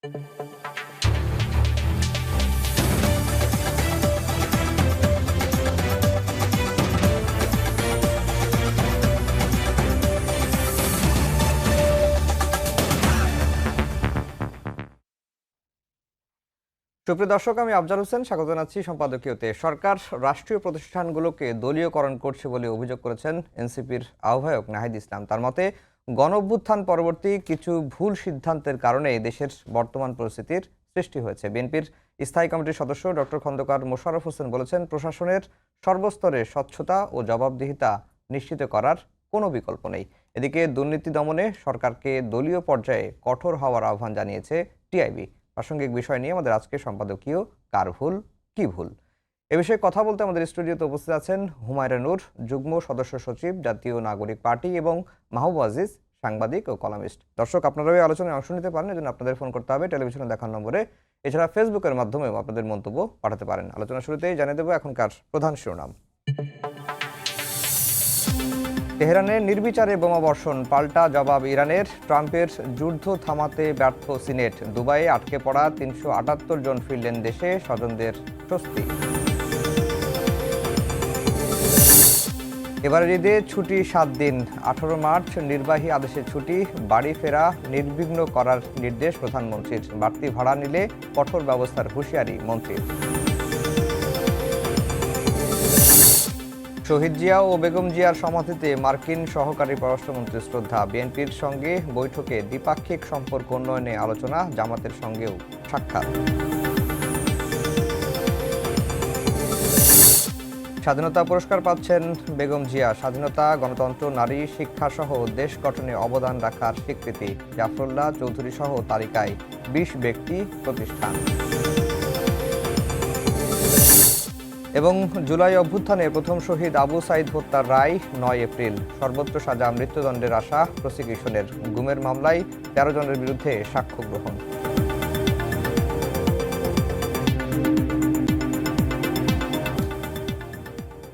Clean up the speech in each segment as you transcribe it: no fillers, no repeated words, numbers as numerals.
সুপ্রিয় দর্শক, আমি আফজাল হোসেন স্বাগত জানাচ্ছি সম্পাদকীয়তে। সরকার রাষ্ট্রীয় প্রতিষ্ঠানগুলোকে দলীয়করণ করছে বলে অভিযোগ করেছেন এনসিপির আহ্বায়ক নাহিদ ইসলাম। তার মতে গণঅভ্যুত্থান পরবর্তী কিছু ভুল সিদ্ধান্তের কারণে দেশের বর্তমান পরিস্থিতির সৃষ্টি হয়েছে। বিএনপির স্থায়ী কমিটির সদস্য ডক্টর খন্দকার মোশাররফ হোসেন বলেছেন, প্রশাসনের সর্বস্তরে স্বচ্ছতা ও জবাবদিহিতা নিশ্চিত করার কোনো বিকল্প নেই। এদিকে দুর্নীতি দমনে সরকারকে দলীয় পর্যায়ে কঠোর হওয়ার আহ্বান জানিয়েছে টিআইবি। প্রাসঙ্গিক বিষয় নিয়ে আমাদের আজকে সম্পাদকীয় কার ভুল কি ভুল, এ বিষয়ে কথা বলতে আমাদের স্টুডিওতে উপস্থিত আছেন হুমায়রা নূর, যুগ্ম সদস্য সচিব, জাতীয় নাগরিক পার্টি, এবং মাহবুব আজিজ, সাংবাদিক ও কলামিস্ট। দর্শক, আপনারাও এই আলোচনায় অংশ নিতে পারেন, এজন্য আপনাদের ফোন করতে হবে টেলিভিশনে দেখার নম্বরে। এছাড়া ফেসবুকের মাধ্যমেও আপনাদের মন্তব্য পাঠাতে পারেন। আলোচনা শুরুতেই জানিয়ে দেব এখনকার প্রধান শিরোনাম। তেহরানে নির্বিচারে বোমাবর্ষণ, পাল্টা জবাব ইরানের। ট্রাম্পের যুদ্ধ থামাতে ব্যর্থ সিনেট। দুবাইয়ে আটকে পড়া ৩৭৮ জন ফিরলেন দেশে, স্বজনদের স্বস্তি। এবারের ঈদে ছুটি ৭ দিন, ১৮ মার্চ নির্বাহী আদেশে ছুটি। বাড়ি ফেরা নির্বিঘ্ন করার নির্দেশ প্রধানমন্ত্রীর। বাড়তি ভাড়া নিলে কঠোর ব্যবস্থার হুঁশিয়ারি মন্ত্রীর। শহীদ জিয়া ও বেগম জিয়ার সমাধিতে মার্কিন সহকারী পররাষ্ট্রমন্ত্রীর শ্রদ্ধা। বিএনপির সঙ্গে বৈঠকে দ্বিপাক্ষিক সম্পর্ক উন্নয়নে আলোচনা, জামাতের সঙ্গেও সাক্ষাৎ। স্বাধীনতা পুরস্কার পাচ্ছেন বেগম জিয়া। স্বাধীনতা, গণতন্ত্র, নারী, শিক্ষা সহ দেশ গঠনে অবদান রাখার স্বীকৃতি। জাফরুল্লাহ চৌধুরী সহ তালিকায় ২০ ব্যক্তি, প্রতিষ্ঠান। এবং জুলাই অভ্যুত্থানে প্রথম শহীদ আবু সাইদ হত্যার রায় ৯ এপ্রিল। সর্বোচ্চ সাজা মৃত্যুদণ্ডের আশা প্রসিকিউশনের। গুমের মামলায় ১৩ জনের বিরুদ্ধে সাক্ষ্য গ্রহণ।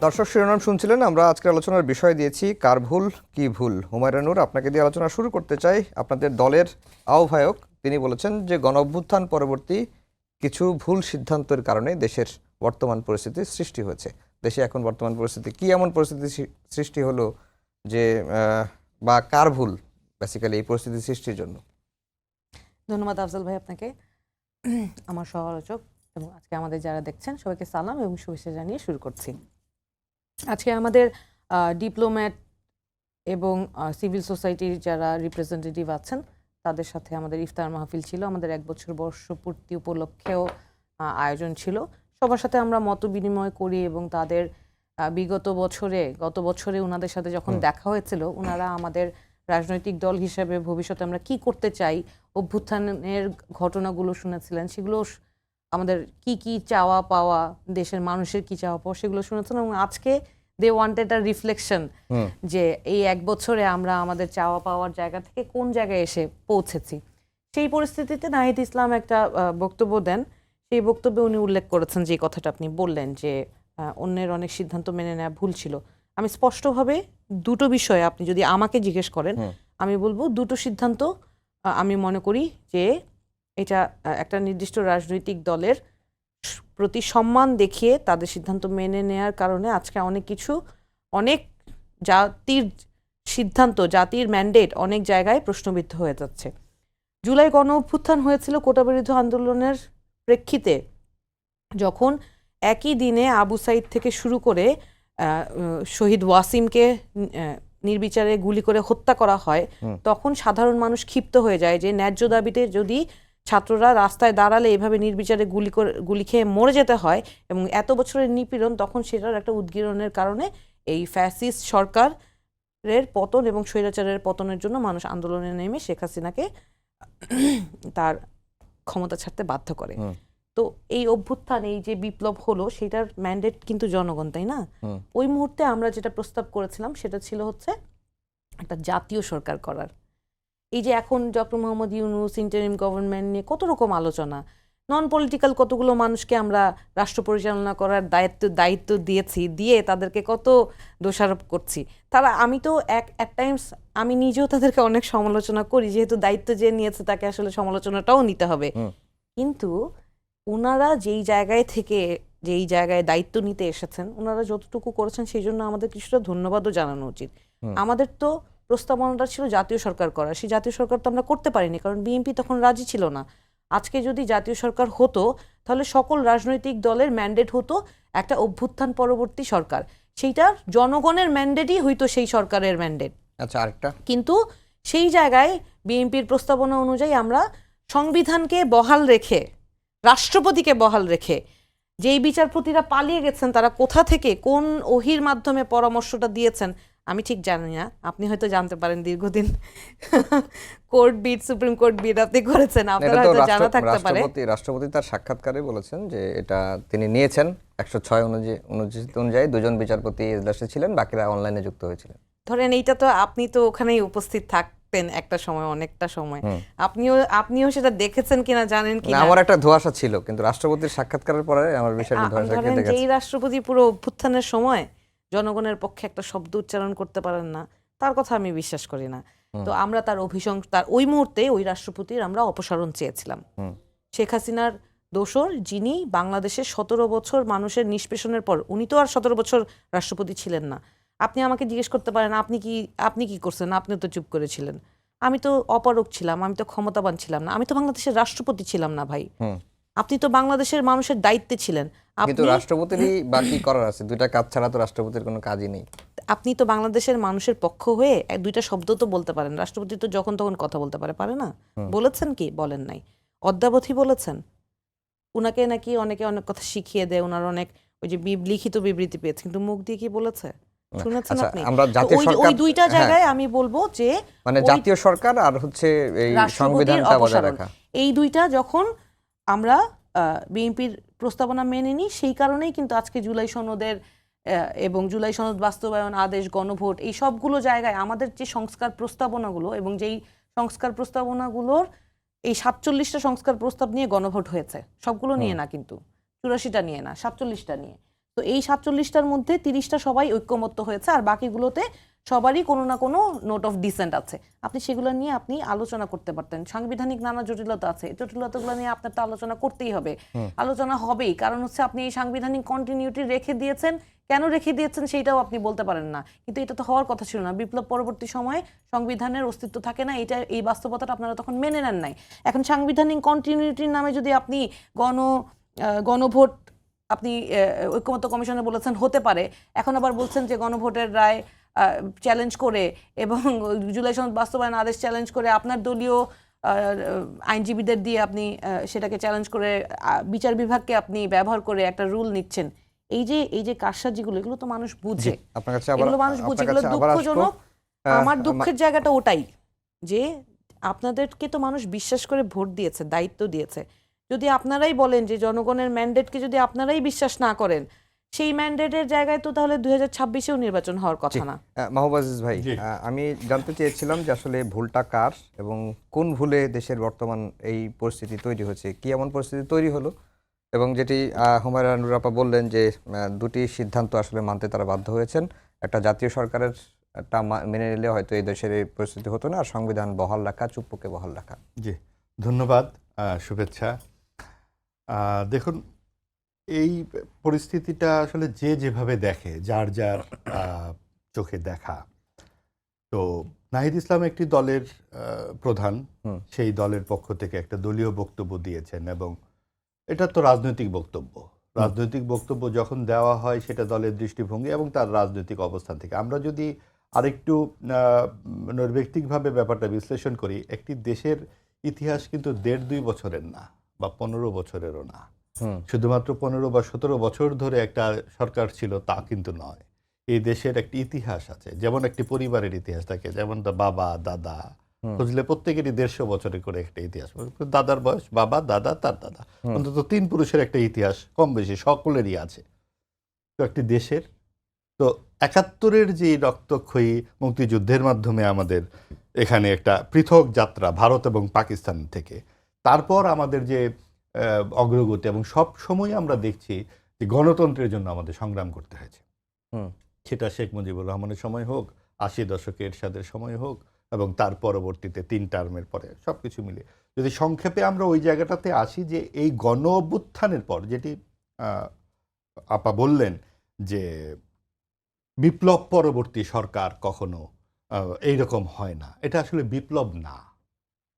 দর্শক, শিরোনাম শুনছিলেন। আমরা আজকের আলোচনার বিষয় দিয়েছি কার ভুল কি ভুল। হুমায়রা নূর, আপনাকে দিয়ে আলোচনা শুরু করতে চাই। আপনাদের দলের আহ্বায়ক তিনি বলেছেন যে গণঅভ্যুত্থান পরবর্তী কিছু ভুল সিদ্ধান্তের কারণে দেশের বর্তমান পরিস্থিতির সৃষ্টি হয়েছে। দেশে এখন বর্তমান পরিস্থিতি কি, এমন পরিস্থিতি সৃষ্টি হলো যে বা কার ভুল বেসিক্যালি এই পরিস্থিতি সৃষ্টির জন্য? ধন্যবাদ আফজাল ভাই আপনাকে, আমার সহ আলোচক এবং আজকে আমাদের যারা দেখছেন সবাইকে সালাম এবং শুভেচ্ছা জানিয়ে শুরু করছি। আজকে আমাদের ডিপ্লোম্যাট এবং সিভিল সোসাইটির যারা রিপ্রেজেন্টেটিভ আছেন তাদের সাথে আমাদের ইফতার মাহফিল ছিল। আমাদের ১ বছর বর্ষপূর্তি উপলক্ষেও আয়োজন ছিল। সবার সাথে আমরা মত বিনিময় করি এবং তাদের গত বছরে ওনাদের সাথে যখন দেখা হয়েছিল, ওনারা আমাদের রাজনৈতিক দল হিসেবে ভবিষ্যতে আমরা কি করতে চাই, অভ্যুত্থানের ঘটনাগুলো শুনেছিলেন, সেগুলো আমাদের কি কি চাওয়া পাওয়া, দেশের মানুষের কি চাওয়া পাওয়া, সেগুলো শুনেছেন। এবং আজকে দে ওয়ান্টেড আ রিফ্লেকশন যে এই ১ বছরে আমরা আমাদের চাওয়া পাওয়ার জায়গা থেকে কোন জায়গায় এসে পৌঁছেছি। সেই পরিস্থিতিতে নাহিদ ইসলাম একটা বক্তব্য দেন। সেই বক্তব্যে উনি উল্লেখ করেছেন যে কথাটা আপনি বললেন যে অন্যের অনেক সিদ্ধান্ত মেনে নেওয়া ভুল ছিল। আমি স্পষ্টভাবে দুটো বিষয়ে, আপনি যদি আমাকে জিজ্ঞেস করেন, আমি বলবো দুটো সিদ্ধান্ত আমি মনে করি যে এটা একটা নির্দিষ্ট রাজনৈতিক দলের প্রতি সম্মান দেখিয়ে তাদের সিদ্ধান্ত মেনে নেওয়ার কারণে আজকে অনেক জাতির সিদ্ধান্ত, জাতির ম্যান্ডেট অনেক জায়গায় প্রশ্নবিদ্ধ হয়ে যাচ্ছে। জুলাই গণ অভ্যুত্থান হয়েছিল কোটাবিরোধী আন্দোলনের প্রেক্ষিতে, যখন একই দিনে আবু সাইদ থেকে শুরু করে শহীদ ওয়াসিমকে নির্বিচারে গুলি করে হত্যা করা হয়, তখন সাধারণ মানুষ ক্ষিপ্ত হয়ে যায় যে ন্যায্য দাবিতে যদি ছাত্ররা রাস্তায় দাঁড়ালে এভাবে নির্বিচারে গুলি খেয়ে মরে যেতে হয় এবং এত বছরের নিপীড়ন, তখন সেটার একটা উদ্গীরণের কারণে এই ফ্যাসিস্ট সরকারের পতন এবং স্বৈরাচারের পতনের জন্য মানুষ আন্দোলনে নেমে শেখ হাসিনাকে তার ক্ষমতা ছাড়তে বাধ্য করে। তো এই অভ্যুত্থান, এই যে বিপ্লব হলো, সেটার ম্যান্ডেট কিন্তু জনগণ, তাই না? ওই মুহূর্তে আমরা যেটা প্রস্তাব করেছিলাম সেটা ছিল হচ্ছে একটা জাতীয় সরকার করার। এই যে এখন doctor Mohammad Yunus, interim government নিয়ে কত রকম আলোচনা, নন পলিটিক্যাল কতগুলো মানুষকে আমরা রাষ্ট্র পরিচালনা করার দায়িত্ব দিয়েছি, দিয়ে তাদেরকে কত দোষারোপ করছি। তারা, আমি তো অ্যাট টাইমস আমি নিজেও তাদেরকে অনেক সমালোচনা করি, যেহেতু দায়িত্ব যে নিয়েছে তাকে আসলে সমালোচনাটাও নিতে হবে। কিন্তু ওনারা যেই জায়গায় থেকে যেই জায়গায় দায়িত্ব নিতে এসেছেন, ওনারা যতটুকু করেছেন সেই জন্য আমাদের কিছুটা ধন্যবাদও জানানো উচিত। আমাদের তো প্রস্তাবনাটা ছিল জাতীয় সরকার করা, সেই জাতীয় সরকার তো আমরা করতে পারিনি, কারণ বিএনপি তখন রাজি ছিল না। আজকে যদি জাতীয় সরকার হতো তাহলে সকল রাজনৈতিক দলের ম্যান্ডেট হতো একটা অভ্যুত্থান পরবর্তী সরকার, সেইটা জনগণের ম্যান্ডেটই হইতো সেই সরকারের ম্যান্ডেট। আচ্ছা, আরেকটা, কিন্তু সেই জায়গায় বিএনপির প্রস্তাবনা অনুযায়ী আমরা সংবিধানকে বহাল রেখে, রাষ্ট্রপতিকে বহাল রেখে, যেই বিচারপতিরা পালিয়ে গেছেন তারা কোথা থেকে কোন ওহির মাধ্যমে পরামর্শটা দিয়েছেন আমি ঠিক জানি না, আপনি হয়তো জানতে পারেন, দীর্ঘদিন court beat, supreme court beat আপনি করেছেন, আপনারা হয়তো জানা থাকতে পারে। রাষ্ট্রপতি তার সাক্ষাৎকারে বলেছেন যে এটা তিনি নিয়েছেন 106 অনুযায়ী 2জন বিচারপতি এজলাসে ছিলেন, বাকিরা অনলাইনে যুক্ত হয়েছিলেন। ধরেন এইটা তো আপনি তো ওখানেই উপস্থিত থাকতেন একটা সময়, অনেকটা সময়, আপনিও সেটা দেখেছেন কিনা জানেন কিনা। আমার একটা ধোঁয়াশা ছিল, কিন্তু রাষ্ট্রপতির সাক্ষাৎকারের পরে আমার বিষয়টা ধোঁয়াশা কেটে গেছে। যেই রাষ্ট্রপতি পুরো অভ্যুত্থানের সময় জনগণের পক্ষে একটা শব্দ উচ্চারণ করতে পারেন না, তার কথা আমি বিশ্বাস করি না। তো আমরা তার তার ওই মুহূর্তে ওই রাষ্ট্রপতির আমরা অপসারণ চেয়েছিলাম। শেখ হাসিনার দোসর, যিনি বাংলাদেশের 17 বছর মানুষের নিষ্পেষণের পর, উনি তো আর 17 বছর রাষ্ট্রপতি ছিলেন না। আপনি আমাকে জিজ্ঞেস করতে পারেন আপনি কি করছেন, আপনি তো চুপ করেছিলেন। আমি তো অপারগ ছিলাম, আমি তো ক্ষমতাবান ছিলাম না, আমি তো বাংলাদেশের রাষ্ট্রপতি ছিলাম না ভাই। আপনি তো বাংলাদেশের মানুষের দায়িত্বে ছিলেন। কিন্তু রাষ্ট্রপতিরই বাকি করার আছে, দুইটা কাজ ছাড়া তো রাষ্ট্রপতির কোনো কাজই নেই। আপনি তো বাংলাদেশের মানুষের পক্ষ হয়ে দুইটা শব্দ তো বলতে পারেন। রাষ্ট্রপতি তো যখন তখন কথা বলতে পারে না? বলেছেন কি? বলেন নাই। অদ্যাবধি বলেছেন। উনাকে নাকি অনেকে অনেক কথা শিখিয়ে দেয়, ওনার অনেক ওই যে লিখিত বিবৃতি পেয়েছে, কিন্তু মুখ দিয়ে কি বলেছে শুনেছেন আপনি? আমরা জাতীয় সরকার, ওই দুইটা জায়গায় আমি বলবো যে মানে জাতীয় সরকার আর হচ্ছে এই সংবিধানটা বজায় রাখা, এই দুইটা যখন আমরা বিএনপির প্রস্তাবনা মেনে নিই, সেই কারণেই কিন্তু আজকে জুলাই সনদের এবং জুলাই সনদ বাস্তবায়ন আদেশ, গণভোট, এই সবগুলো জায়গায় আমাদের যে সংস্কার প্রস্তাবনাগুলো, এবং যেই সংস্কার প্রস্তাবনাগুলোর এই 47টা সংস্কার প্রস্তাব নিয়ে গণভোট হয়েছে, সবগুলো নিয়ে না কিন্তু, 84টা নিয়ে না, 47টা নিয়ে। তো এই 47টার মধ্যে 30টা সবাই ঐক্যমত্য হয়েছে, আর বাকিগুলোতে সবারই কোনো না কোনো নোট অফ ডিসেন্ট আছে। আপনি সেগুলো নিয়ে আপনি আলোচনা করতে পারতেন। সাংবিধানিক নানা জটিলতা আছে, এই জটিলতাগুলো নিয়ে আপনার তো আলোচনা করতেই হবে, আলোচনা হবেই। কারণ হচ্ছে আপনি এই সাংবিধানিক কন্টিনিউটি রেখে দিয়েছেন, কেন রেখে দিয়েছেন সেইটাও আপনি বলতে পারেন না, কিন্তু এটা তো হওয়ার কথা ছিল না। বিপ্লব পরবর্তী সময়ে সংবিধানের অস্তিত্ব থাকে না, এটা এই বাস্তবতাটা আপনারা তখন মেনে নেন নাই। এখন সাংবিধানিক কন্টিনিউটির নামে যদি আপনি গণভোট আপনি ঐক্যমত্য কমিশনে বলেছেন হতে পারে, এখন আবার বলছেন যে গণভোটের রায় চ্যালেঞ্জ করে এবং জুলাই সনদ বাস্তবায়ন আদেশ চ্যালেঞ্জ করে আপনার দলীয় আইনজীবীদের দিয়ে আপনি সেটাকে চ্যালেঞ্জ করে বিচার বিভাগকে আপনি ব্যবহার করে একটা রুল নিচ্ছেন। এই যে কারসাজিগুলো, এগুলো তো মানুষ বুঝে, এগুলো মানুষ বুঝে, এগুলো দুঃখজনক। আমার দুঃখের জায়গাটা ওটাই যে আপনাদেরকে তো মানুষ বিশ্বাস করে ভোট দিয়েছে, দায়িত্ব দিয়েছে। যদি আপনারাই বলেন যে জনগণের ম্যান্ডেটকে যদি আপনারাই বিশ্বাস না করেন, সেই ম্যান্ডেটের জায়গায় তো তাহলে 2026-এও নির্বাচন হওয়ার কথা না। মাহবুব আজিজ ভাই, আমি জানতে চেয়েছিলাম যে আসলে ভুলটা কার এবং কোন ভুলে দেশের বর্তমান এই পরিস্থিতি তৈরি হয়েছে, কি এমন পরিস্থিতি তৈরি হলো, এবং যেটি হুমায়রা নুর আপা বললেন যে দুটি সিদ্ধান্ত আসলে মানতে তারা বাধ্য হয়েছেন। একটা জাতীয় সরকারের মেনে নিলে হয়তো এই দেশের এই পরিস্থিতি হতো না, আর সংবিধান বহাল রাখা, চুপ্পুকে বহাল রাখা। জি, ধন্যবাদ, শুভেচ্ছা। দেখুন, এই পরিস্থিতিটা আসলে যে যেভাবে দেখে, যার যার চোখে দেখা। তো নাহিদ ইসলাম একটি দলের প্রধান, সেই দলের পক্ষ থেকে একটা দলীয় বক্তব্য দিয়েছেন, এবং এটা তো রাজনৈতিক বক্তব্য। রাজনৈতিক বক্তব্য যখন দেওয়া হয় সেটা দলের দৃষ্টিভঙ্গি এবং তার রাজনৈতিক অবস্থান থেকে। আমরা যদি আরেকটু নৈর্ব্যক্তিকভাবে ব্যাপারটা বিশ্লেষণ করি, একটি দেশের ইতিহাস কিন্তু 1.5-2 বছরের না, বা 15 বছরেরও না। শুধুমাত্র 15 বা 17 বছর ধরে একটা সরকার ছিল তা কিন্তু নয়। এই দেশের একটি ইতিহাস আছে, যেমন একটি পরিবারের ইতিহাস থাকে, যেমন বাবা দাদা বুঝলে প্রত্যেকেরই 150 বছরের করে একটা ইতিহাস। দাদার বয়স, বাবা, দাদা, তার দাদা, অন্তত 3 পুরুষের একটা ইতিহাস কম বেশি সকলেরই আছে তো একটি দেশের। তো 71-এর যে রক্তক্ষয়ী মুক্তিযুদ্ধের মাধ্যমে আমাদের এখানে একটা পৃথক যাত্রা ভারত এবং পাকিস্তান থেকে, তারপর আমাদের যে অগ্রগতি এবং সব সময় আমরা দেখছি যে গণতন্ত্রের জন্য আমাদের সংগ্রাম করতে হয়েছে। হুম। সেটা শেখ মুজিবুর রহমানের সময় হোক, ৮০ দশকে এরশাদের সময় হোক, এবং তার পরবর্তীতে ৩ টার্মের পরে সবকিছু মিলে যদি সংক্ষেপে আমরা ওই জায়গাটাতে আসি যে এই গণ অভ্যুত্থানের পর যেটি আপা বললেন যে বিপ্লব পরবর্তী সরকার কখনো এইরকম হয় না, এটা আসলে বিপ্লব না,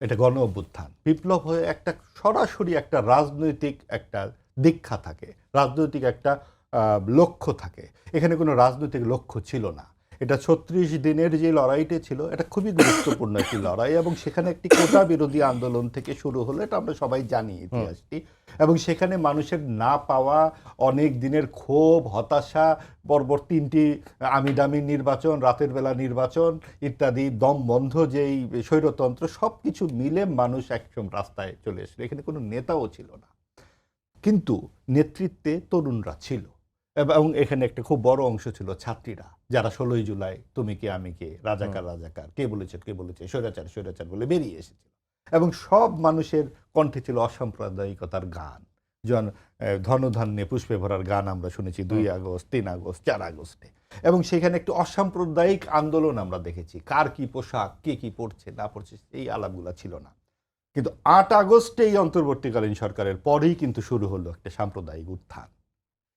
এটা গণ অভ্যুত্থান। বিপ্লব হয়ে একটা সরাসরি একটা রাজনৈতিক একটা দীক্ষা থাকে, রাজনৈতিক একটা লক্ষ্য থাকে। এখানে কোনো রাজনৈতিক লক্ষ্য ছিল না। এটা ৩৬ দিনের যে লড়াইটা ছিল এটা খুবই গুরুত্বপূর্ণ একটি লড়াই, এবং সেখানে একটি কোটা বিরোধী আন্দোলন থেকে শুরু হলো, এটা আমরা সবাই জানি ইতিহাসটি। এবং সেখানে মানুষের না পাওয়া অনেক দিনের ক্ষোভ, হতাশা, পরপর ৩টি আমিদামি নির্বাচন, রাতের বেলা নির্বাচন ইত্যাদি, দম বন্ধ যেই স্বৈরতন্ত্র, সব কিছু মিলে মানুষ একদম রাস্তায় চলে এসেছিল। এখানে কোনো নেতাও ছিল না, কিন্তু নেতৃত্বে তরুণরা ছিল, এবং এখানে একটা খুব বড় অংশ ছিল ছাত্রীরা, যারা ১৬ই জুলাই তুমি কে আমি কে, রাজাকার রাজাকার, কে বলেছে স্বৈরাচার স্বৈরাচার বলে বেরিয়ে এসেছিল। এবং সব মানুষের কণ্ঠে ছিল অসাম্প্রদায়িকতার গান। ধনধান্যে পুষ্পে ভরার গান আমরা শুনেছি ২ আগস্ট, ৩ আগস্ট, ৪ আগস্টে। এবং সেখানে একটু অসাম্প্রদায়িক আন্দোলন আমরা দেখেছি। কার কি পোশাক, কে কি পড়ছে না পড়ছে, এই আলাপগুলো ছিল না। কিন্তু ৮ আগস্টে এই অন্তর্বর্তীকালীন সরকারের পরেই কিন্তু শুরু হলো একটা সাম্প্রদায়িক উত্থান।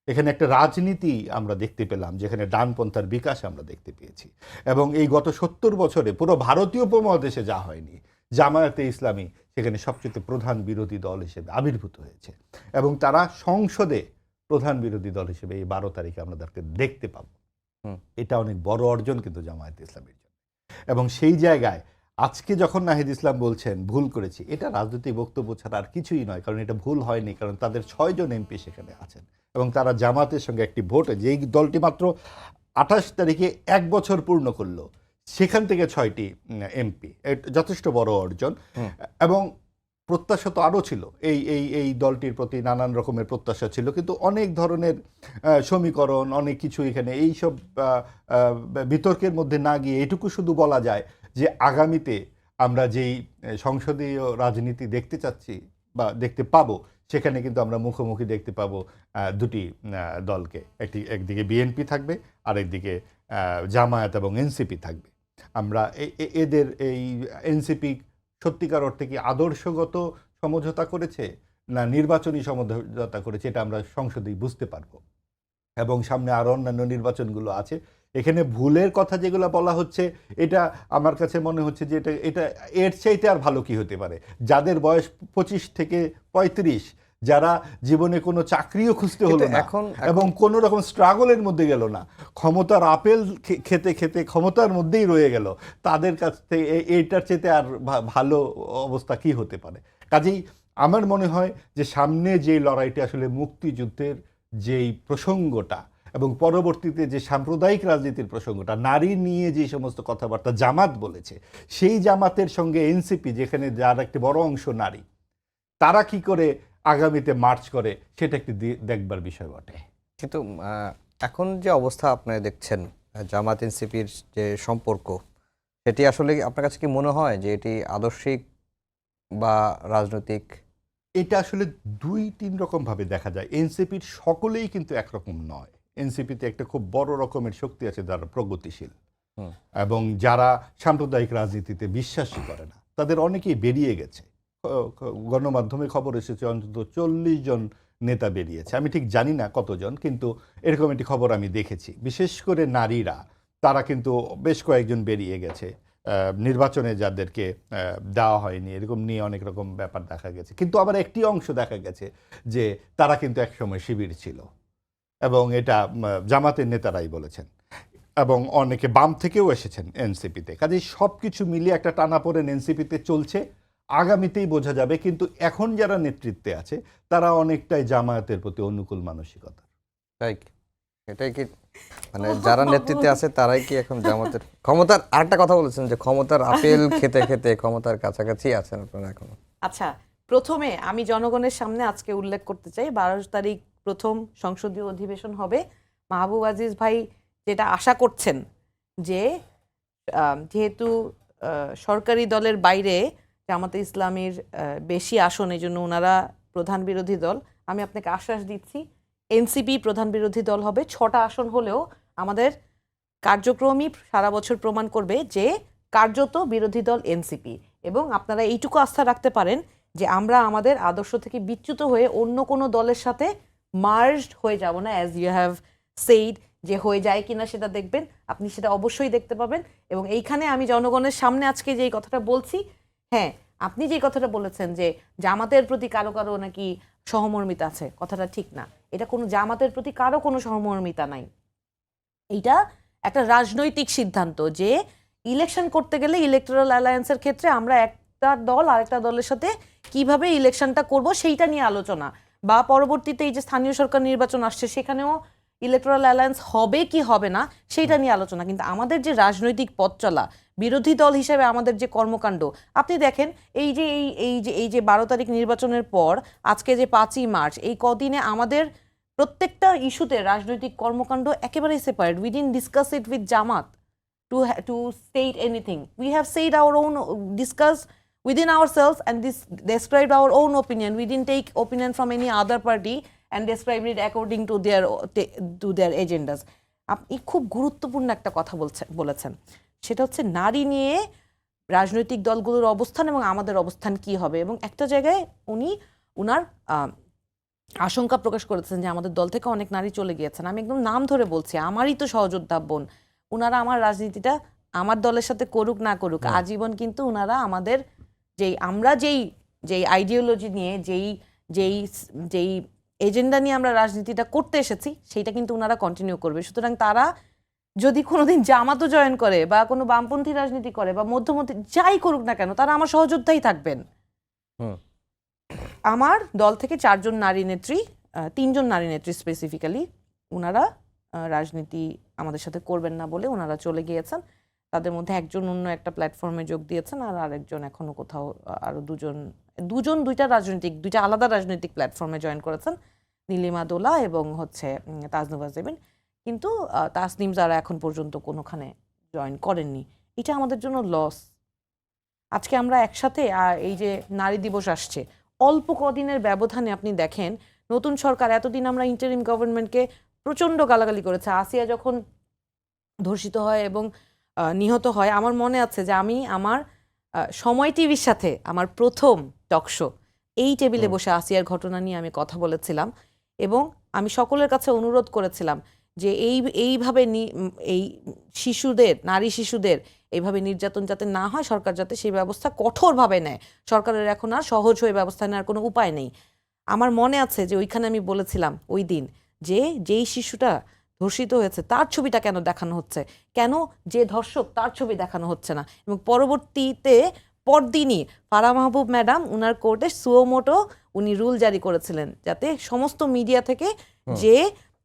এখানে একটা রাজনীতি আমরা দেখতে পেলাম, যেখানে ডানপন্থার বিকাশ আমরা দেখতে পেয়েছি। এবং এই গত ৭০ বছরে পুরো ভারতীয় উপমহাদেশে যা হয়নি, জামায়াতে ইসলামী সেখানে সবচেয়ে প্রধান বিরোধী দল হিসেবে আবির্ভূত হয়েছে, এবং তারা সংসদে প্রধান বিরোধী দল হিসেবে এই ১২ তারিখে আমরা তাদেরকে দেখতে পাবো। এটা অনেক বড় অর্জন কিন্তু জামায়াতে ইসলামীর জন্য। এবং সেই জায়গায় আজকে যখন নাহিদ ইসলাম বলছেন ভুল করেছি, এটা রাজনৈতিক বক্তব্য ছাড়া আর কিছুই নয়, কারণ এটা ভুল হয়নি, কারণ তাদের ৬ জন এমপি সেখানে আছেন, এবং তারা জামাতের সঙ্গে একটি ভোটে, যেই দলটি মাত্র ২৮ তারিখে ১ বছর পূর্ণ করলো, সেখান থেকে ৬টি এমপি, যথেষ্ট বড় অর্জন। এবং প্রত্যাশা তো আরও ছিল, এই দলটির প্রতি নানান রকমের প্রত্যাশা ছিল, কিন্তু অনেক ধরনের সমীকরণ, অনেক কিছু এখানে এইসব বিতর্কের মধ্যে না গিয়ে এটুকু শুধু বলা যায় যে আগামীতে আমরা যেই সংসদীয় রাজনীতি দেখতে চাচ্ছি বা দেখতে পাবো, সেখানে কিন্তু আমরা মুখোমুখি দেখতে পাবো দুটি দলকে। একদিকে বিএনপি থাকবে, আর একদিকে জামায়াত এবং এনসিপি থাকবে। আমরা এদের এই এনসিপি সত্যিকার অর্থে কি আদর্শগত সমঝোতা করেছে না নির্বাচনী সমঝোতা করেছে, এটা আমরা সংসদেই বুঝতে পারবো। এবং সামনে আরও অন্যান্য নির্বাচনগুলো আছে। এখানে ভুলের কথা যেগুলো বলা হচ্ছে, এটা আমার কাছে মনে হচ্ছে যে এটা এর চাইতে আর ভালো কি হতে পারে। যাদের বয়স ২৫ থেকে ৩৫, যারা জীবনে কোনো চাকরিও খুঁজতে হলো না এবং কোনো রকম স্ট্রাগলের মধ্যে গেল না, ক্ষমতার আপেল খেতে খেতে ক্ষমতার মধ্যেই রয়ে গেল, তাদের কাছ থেকে এইটার চাইতে আর ভালো অবস্থা কি হতে পারে। কাজেই আমার মনে হয় যে সামনে যে লড়াইটা আসলে মুক্তিযুদ্ধের যেই প্রসঙ্গটা, এবং পরবর্তীতে যে সাম্প্রদায়িক রাজনীতির প্রসঙ্গটা, নারী নিয়ে যে সমস্ত কথাবার্তা জামাত বলেছে, সেই জামাতের সঙ্গে এনসিপি, যেখানে যার একটি বড় অংশ নারী, তারা কি করে আগামীতে মার্চ করে, সেটা একটি দেখবার বিষয় বটে। কিন্তু এখন যে অবস্থা আপনারা দেখছেন জামাত এনসিপির যে সম্পর্ক, সেটি আসলে আপনার কাছে কি মনে হয় যে এটি আদর্শিক বা রাজনৈতিক? এটা আসলে ২-৩ রকম ভাবে দেখা যায়। এনসিপির সকলেই কিন্তু একরকম নয়। এনসিপিতে একটা খুব বড় রকমের শক্তি আছে যারা প্রগতিশীল এবং যারা সাম্প্রদায়িক রাজনীতিতে বিশ্বাসই করে না, তাদের অনেকেই বেরিয়ে গেছে। গণমাধ্যমে খবর এসেছে অন্তত ৪০ জন নেতা বেরিয়েছে। আমি ঠিক জানি না কতজন, কিন্তু এরকম একটি খবর আমি দেখেছি। বিশেষ করে নারীরা, তারা কিন্তু বেশ কয়েকজন বেরিয়ে গেছে। নির্বাচনে যাদেরকে দেওয়া হয়নি, এরকম নিয়ে অনেক রকম ব্যাপার দেখা গেছে। কিন্তু আবার একটি অংশ দেখা গেছে যে তারা কিন্তু একসময় শিবির ছিল, এবং এটা জামাতের নেতারাই বলেছেন, এবং অনেকে বাম থেকেও এসেছেন এনসিপিতে। কাজেই সব কিছু মিলিয়ে একটা টানাপোড়েন এনসিপিতে চলছে, আগামীতেই বোঝা যাবে। কিন্তু এখন যারা নেতৃত্বে আছে, তারা অনেকটাই জামায়াতের প্রতি অনুকূল মানসিকতা। তাই কি? এটাই কি মানে যারা নেতৃত্বে আছে তারাই কি এখন জামাতের ক্ষমতার? আরেকটা কথা বলেছেন যে ক্ষমতার আপেল খেতে খেতে ক্ষমতার কাছাকাছি আছেন আপনারা এখনো। আচ্ছা, প্রথমে আমি জনগণের সামনে আজকে উল্লেখ করতে চাই ১২ তারিখ প্রথম সংসদীয় অধিবেশন হবে। মাহবুব আজিজ ভাই যেটা আশা করছেন যে যেহেতু সরকারি দলের বাইরে জামাতে ইসলামীর বেশি আসন, এই জন্য ওনারা প্রধান বিরোধী দল, আমি আপনাকে আশ্বাস দিচ্ছি এনসিপি প্রধান বিরোধী দল হবে। 6টা আসন হলেও আমাদের কার্যক্রমই সারা বছর প্রমাণ করবে যে কার্যত বিরোধী দল এনসিপি। এবং আপনারা এইটুকু আস্থা রাখতে পারেন যে আমরা আমাদের আদর্শ থেকে বিচ্যুত হয়ে অন্য কোনো দলের সাথে মার্জড হয়ে যাব না, অ্যাজ ইউ হ্যাভ সেইড। যে হয়ে যায় কিনা সেটা দেখবেন, আপনি সেটা অবশ্যই দেখতে পাবেন। এবং এইখানে আমি জনগণের সামনে আজকে যে কথাটা বলছি, হ্যাঁ আপনি যে কথাটা বলেছেন যে জামাতের প্রতি কারো কারো নাকি সহমর্মিতা আছে, কথাটা ঠিক না। এটা কোনো জামাতের প্রতি কারো কোনো সহমর্মিতা নাই। এইটা একটা রাজনৈতিক সিদ্ধান্ত যে ইলেকশন করতে গেলে ইলেকটোরাল অ্যালায়েন্সের ক্ষেত্রে আমরা একটা দল আরেকটা দলের সাথে কিভাবে ইলেকশনটা করব সেইটা নিয়ে আলোচনা, বা পরবর্তীতে এই যে স্থানীয় সরকার নির্বাচন আসছে সেখানেও ইলেকটোরাল অ্যালায়েন্স হবে কি হবে না সেইটা নিয়ে আলোচনা। কিন্তু আমাদের যে রাজনৈতিক পথ চলা, বিরোধী দল হিসেবে আমাদের যে কর্মকাণ্ড, আপনি দেখেন এই যে 12 তারিখ নির্বাচনের পর আজকে যে 5ই মার্চ, এই কদিনে আমাদের প্রত্যেকটা ইস্যুতে রাজনৈতিক কর্মকাণ্ড একেবারেই separate. We didn't discuss it with Jamaat to state anything. We have said our own, discussed within ourselves and described our own opinion. We didn't take opinion from any other party and describe it according to their agendas. আপনি খুব গুরুত্বপূর্ণ একটা কথা বলেছেন, সেটা হচ্ছে নারী নিয়ে রাজনৈতিক দলগুলোর অবস্থান এবং আমাদের অবস্থান কি হবে। এবং একটা জায়গায় উনার আশঙ্কা প্রকাশ করেছেন যে আমাদের দল থেকে অনেক নারী চলে গিয়েছেন। আমি একদম নাম ধরে বলছি, আমারই তো সহযোদ্ধা বোন। উনারা আমার রাজনীতিটা আমার দলের সাথে করুক না করুক, আজীবন কিন্তু উনারা আমাদের আমরা যেই আইডিওলজি নিয়ে যেই এজেন্ডা নিয়ে আমরা রাজনীতিটা করতে এসেছি সেইটা কিন্তু উনারা কন্টিনিউ করবে। সুতরাং তারা যদি কোনোদিন জামাতও জয়েন করে বা কোনো বামপন্থী রাজনীতি করে বা মধ্যমন্থী যাই করুক না কেন, তারা আমার সহযোদ্ধাই থাকবেন। আমার দল থেকে 4 জন নারী নেত্রী, 3 জন নারী নেত্রী স্পেসিফিক্যালি, উনারা রাজনীতি আমাদের সাথে করবেন না বলে ওনারা চলে গিয়েছেন। তাদের মধ্যে একজন অন্য একটা প্ল্যাটফর্মে যোগ দিয়েছেন, আর আরেকজন এখনো কোথাও, আরো দুইটা আলাদা রাজনৈতিক প্ল্যাটফর্মে জয়েন করেছেন, নীলিমা দোলা এবং হচ্ছে তাজনুভা জেবিন। কিন্তু তাসনিম যারা এখন পর্যন্ত কোনোখানে জয়েন করেননি। এটা আমাদের জন্য লস। আজকে আমরা একসাথে, এই যে নারী দিবস আসছে, অল্প কদিনের ব্যবধানে আপনি দেখেন নতুন সরকার, এতদিন আমরা ইন্টারিম গভর্নমেন্টকে প্রচণ্ড গালাগালি করেছে। আসিয়া যখন ধর্ষিত হয় এবং নিহত হয়, আমার মনে আছে যে আমি আমার সময় টিভির সাথে আমার প্রথম টকশো, এই টেবিলে বসে আসিয়ার ঘটনা নিয়ে আমি কথা বলেছিলাম এবং আমি সকলের কাছে অনুরোধ করেছিলাম যে এইভাবে এই নারী শিশুদের এইভাবে নির্যাতন যাতে না হয়, সরকার যাতে সেই ব্যবস্থা কঠোরভাবে নেয়। সরকারের এখন আর সহজ হয়ে ব্যবস্থা নেওয়ার কোনো উপায় নেই। আমার মনে আছে যে ওইখানে আমি বলেছিলাম ওই দিন যে যেই শিশুটা ধর্ষিত হয়েছে তার ছবিটা কেন দেখানো হচ্ছে, কেন যে ধর্ষক তার ছবি দেখানো হচ্ছে না। এবং পরবর্তীতে পরদিনই ফারাহ মাহবুব ম্যাডাম উনার কোর্টে সুওমোটো উনি রুল জারি করেছিলেন যাতে সমস্ত মিডিয়া থেকে যে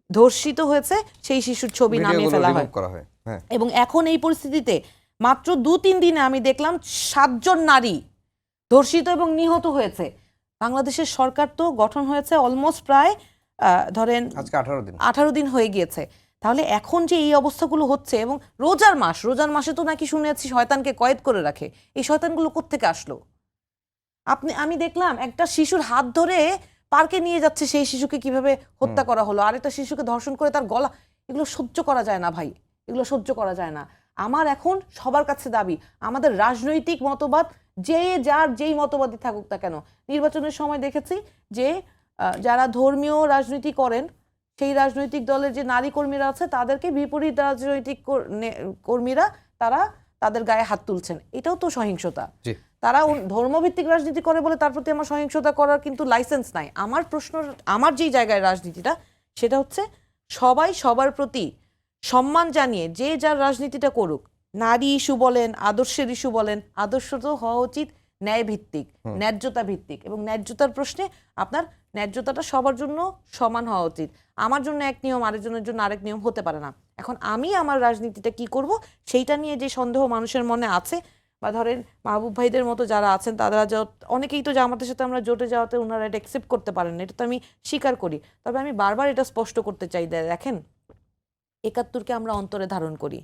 ধর্ষিত হয়েছে সেই শিশুর ছবি নামিয়ে ফেলা হয়। এবং এখন এই পরিস্থিতিতে মাত্র 2-3 দিনে আমি দেখলাম 7 জন নারী ধর্ষিত এবং নিহত হয়েছে। বাংলাদেশের সরকার তো গঠন হয়েছে অলমোস্ট প্রায় ধরেন আজকে 18 দিন হয়ে গিয়েছে। তাহলে এখন যে এই অবস্থাগুলো হচ্ছে, এবং রোজার মাসে তো নাকি শুনেছি শয়তানকে কয়েদ করে রাখে, এই শয়তানগুলো কোত্থেকে আসলো? আমি দেখলাম একটা শিশুর হাত ধরে পার্কে নিয়ে যাচ্ছে, সেই শিশুকে কিভাবে হত্যা করা হলো, আরেকটা শিশুকে ধর্ষণ করে তার গলা, এগুলো সহ্য করা যায় না ভাই, এগুলো সহ্য করা যায় না। আমার এখন সবার কাছে দাবি, আমাদের রাজনৈতিক মতবাদ যেই মতবাদই থাকুক না কেন, নির্বাচনের সময় দেখেছি যে যারা ধর্মীয় রাজনীতি করেন সেই রাজনৈতিক দলের যে নারী কর্মীরা আছে তাদেরকে বিপরীত রাজনৈতিক কর্মীরা তারা তাদের গায়ে হাত তুলছেন। এটাও তো সহিংসতা। তারা ধর্মভিত্তিক রাজনীতি করে বলে তার প্রতি আমার সহিংসতা করার কিন্তু লাইসেন্স নাই। আমার যেই জায়গায় রাজনীতিটা, সেটা হচ্ছে সবাই সবার প্রতি সম্মান জানিয়ে যে যার রাজনীতিটা করুক। নারী ইস্যু বলেন, আদর্শের ইস্যু বলেন, আদর্শ তো হওয়া উচিত ন্যায় ভিত্তিক, ন্যায্যতা ভিত্তিক, এবং ন্যায্যতার প্রশ্নে আপনার ন্যায্যতাটা সবার জন্য সমান হওয়া উচিত। আমার জন্য এক নিয়ম, আরেকজনের জন্য আরেক নিয়ম হতে পারে না। এখন আমি আমার রাজনীতিটা কি করব সেইটা নিয়ে যে সন্দেহ মানুষের মনে আছে, বা ধরেন মাহবুব ভাইদের মতো যারা আছেন তারা অনেকেই তো জামাতের সাথে আমরা জোটে যাওয়াতে ওনারা এটা অ্যাকসেপ্ট করতে পারেন না, এটা তো আমি স্বীকার করি। তবে আমি বারবার এটা স্পষ্ট করতে চাই, দেখেন 71কে আমরা অন্তরে ধারণ করি।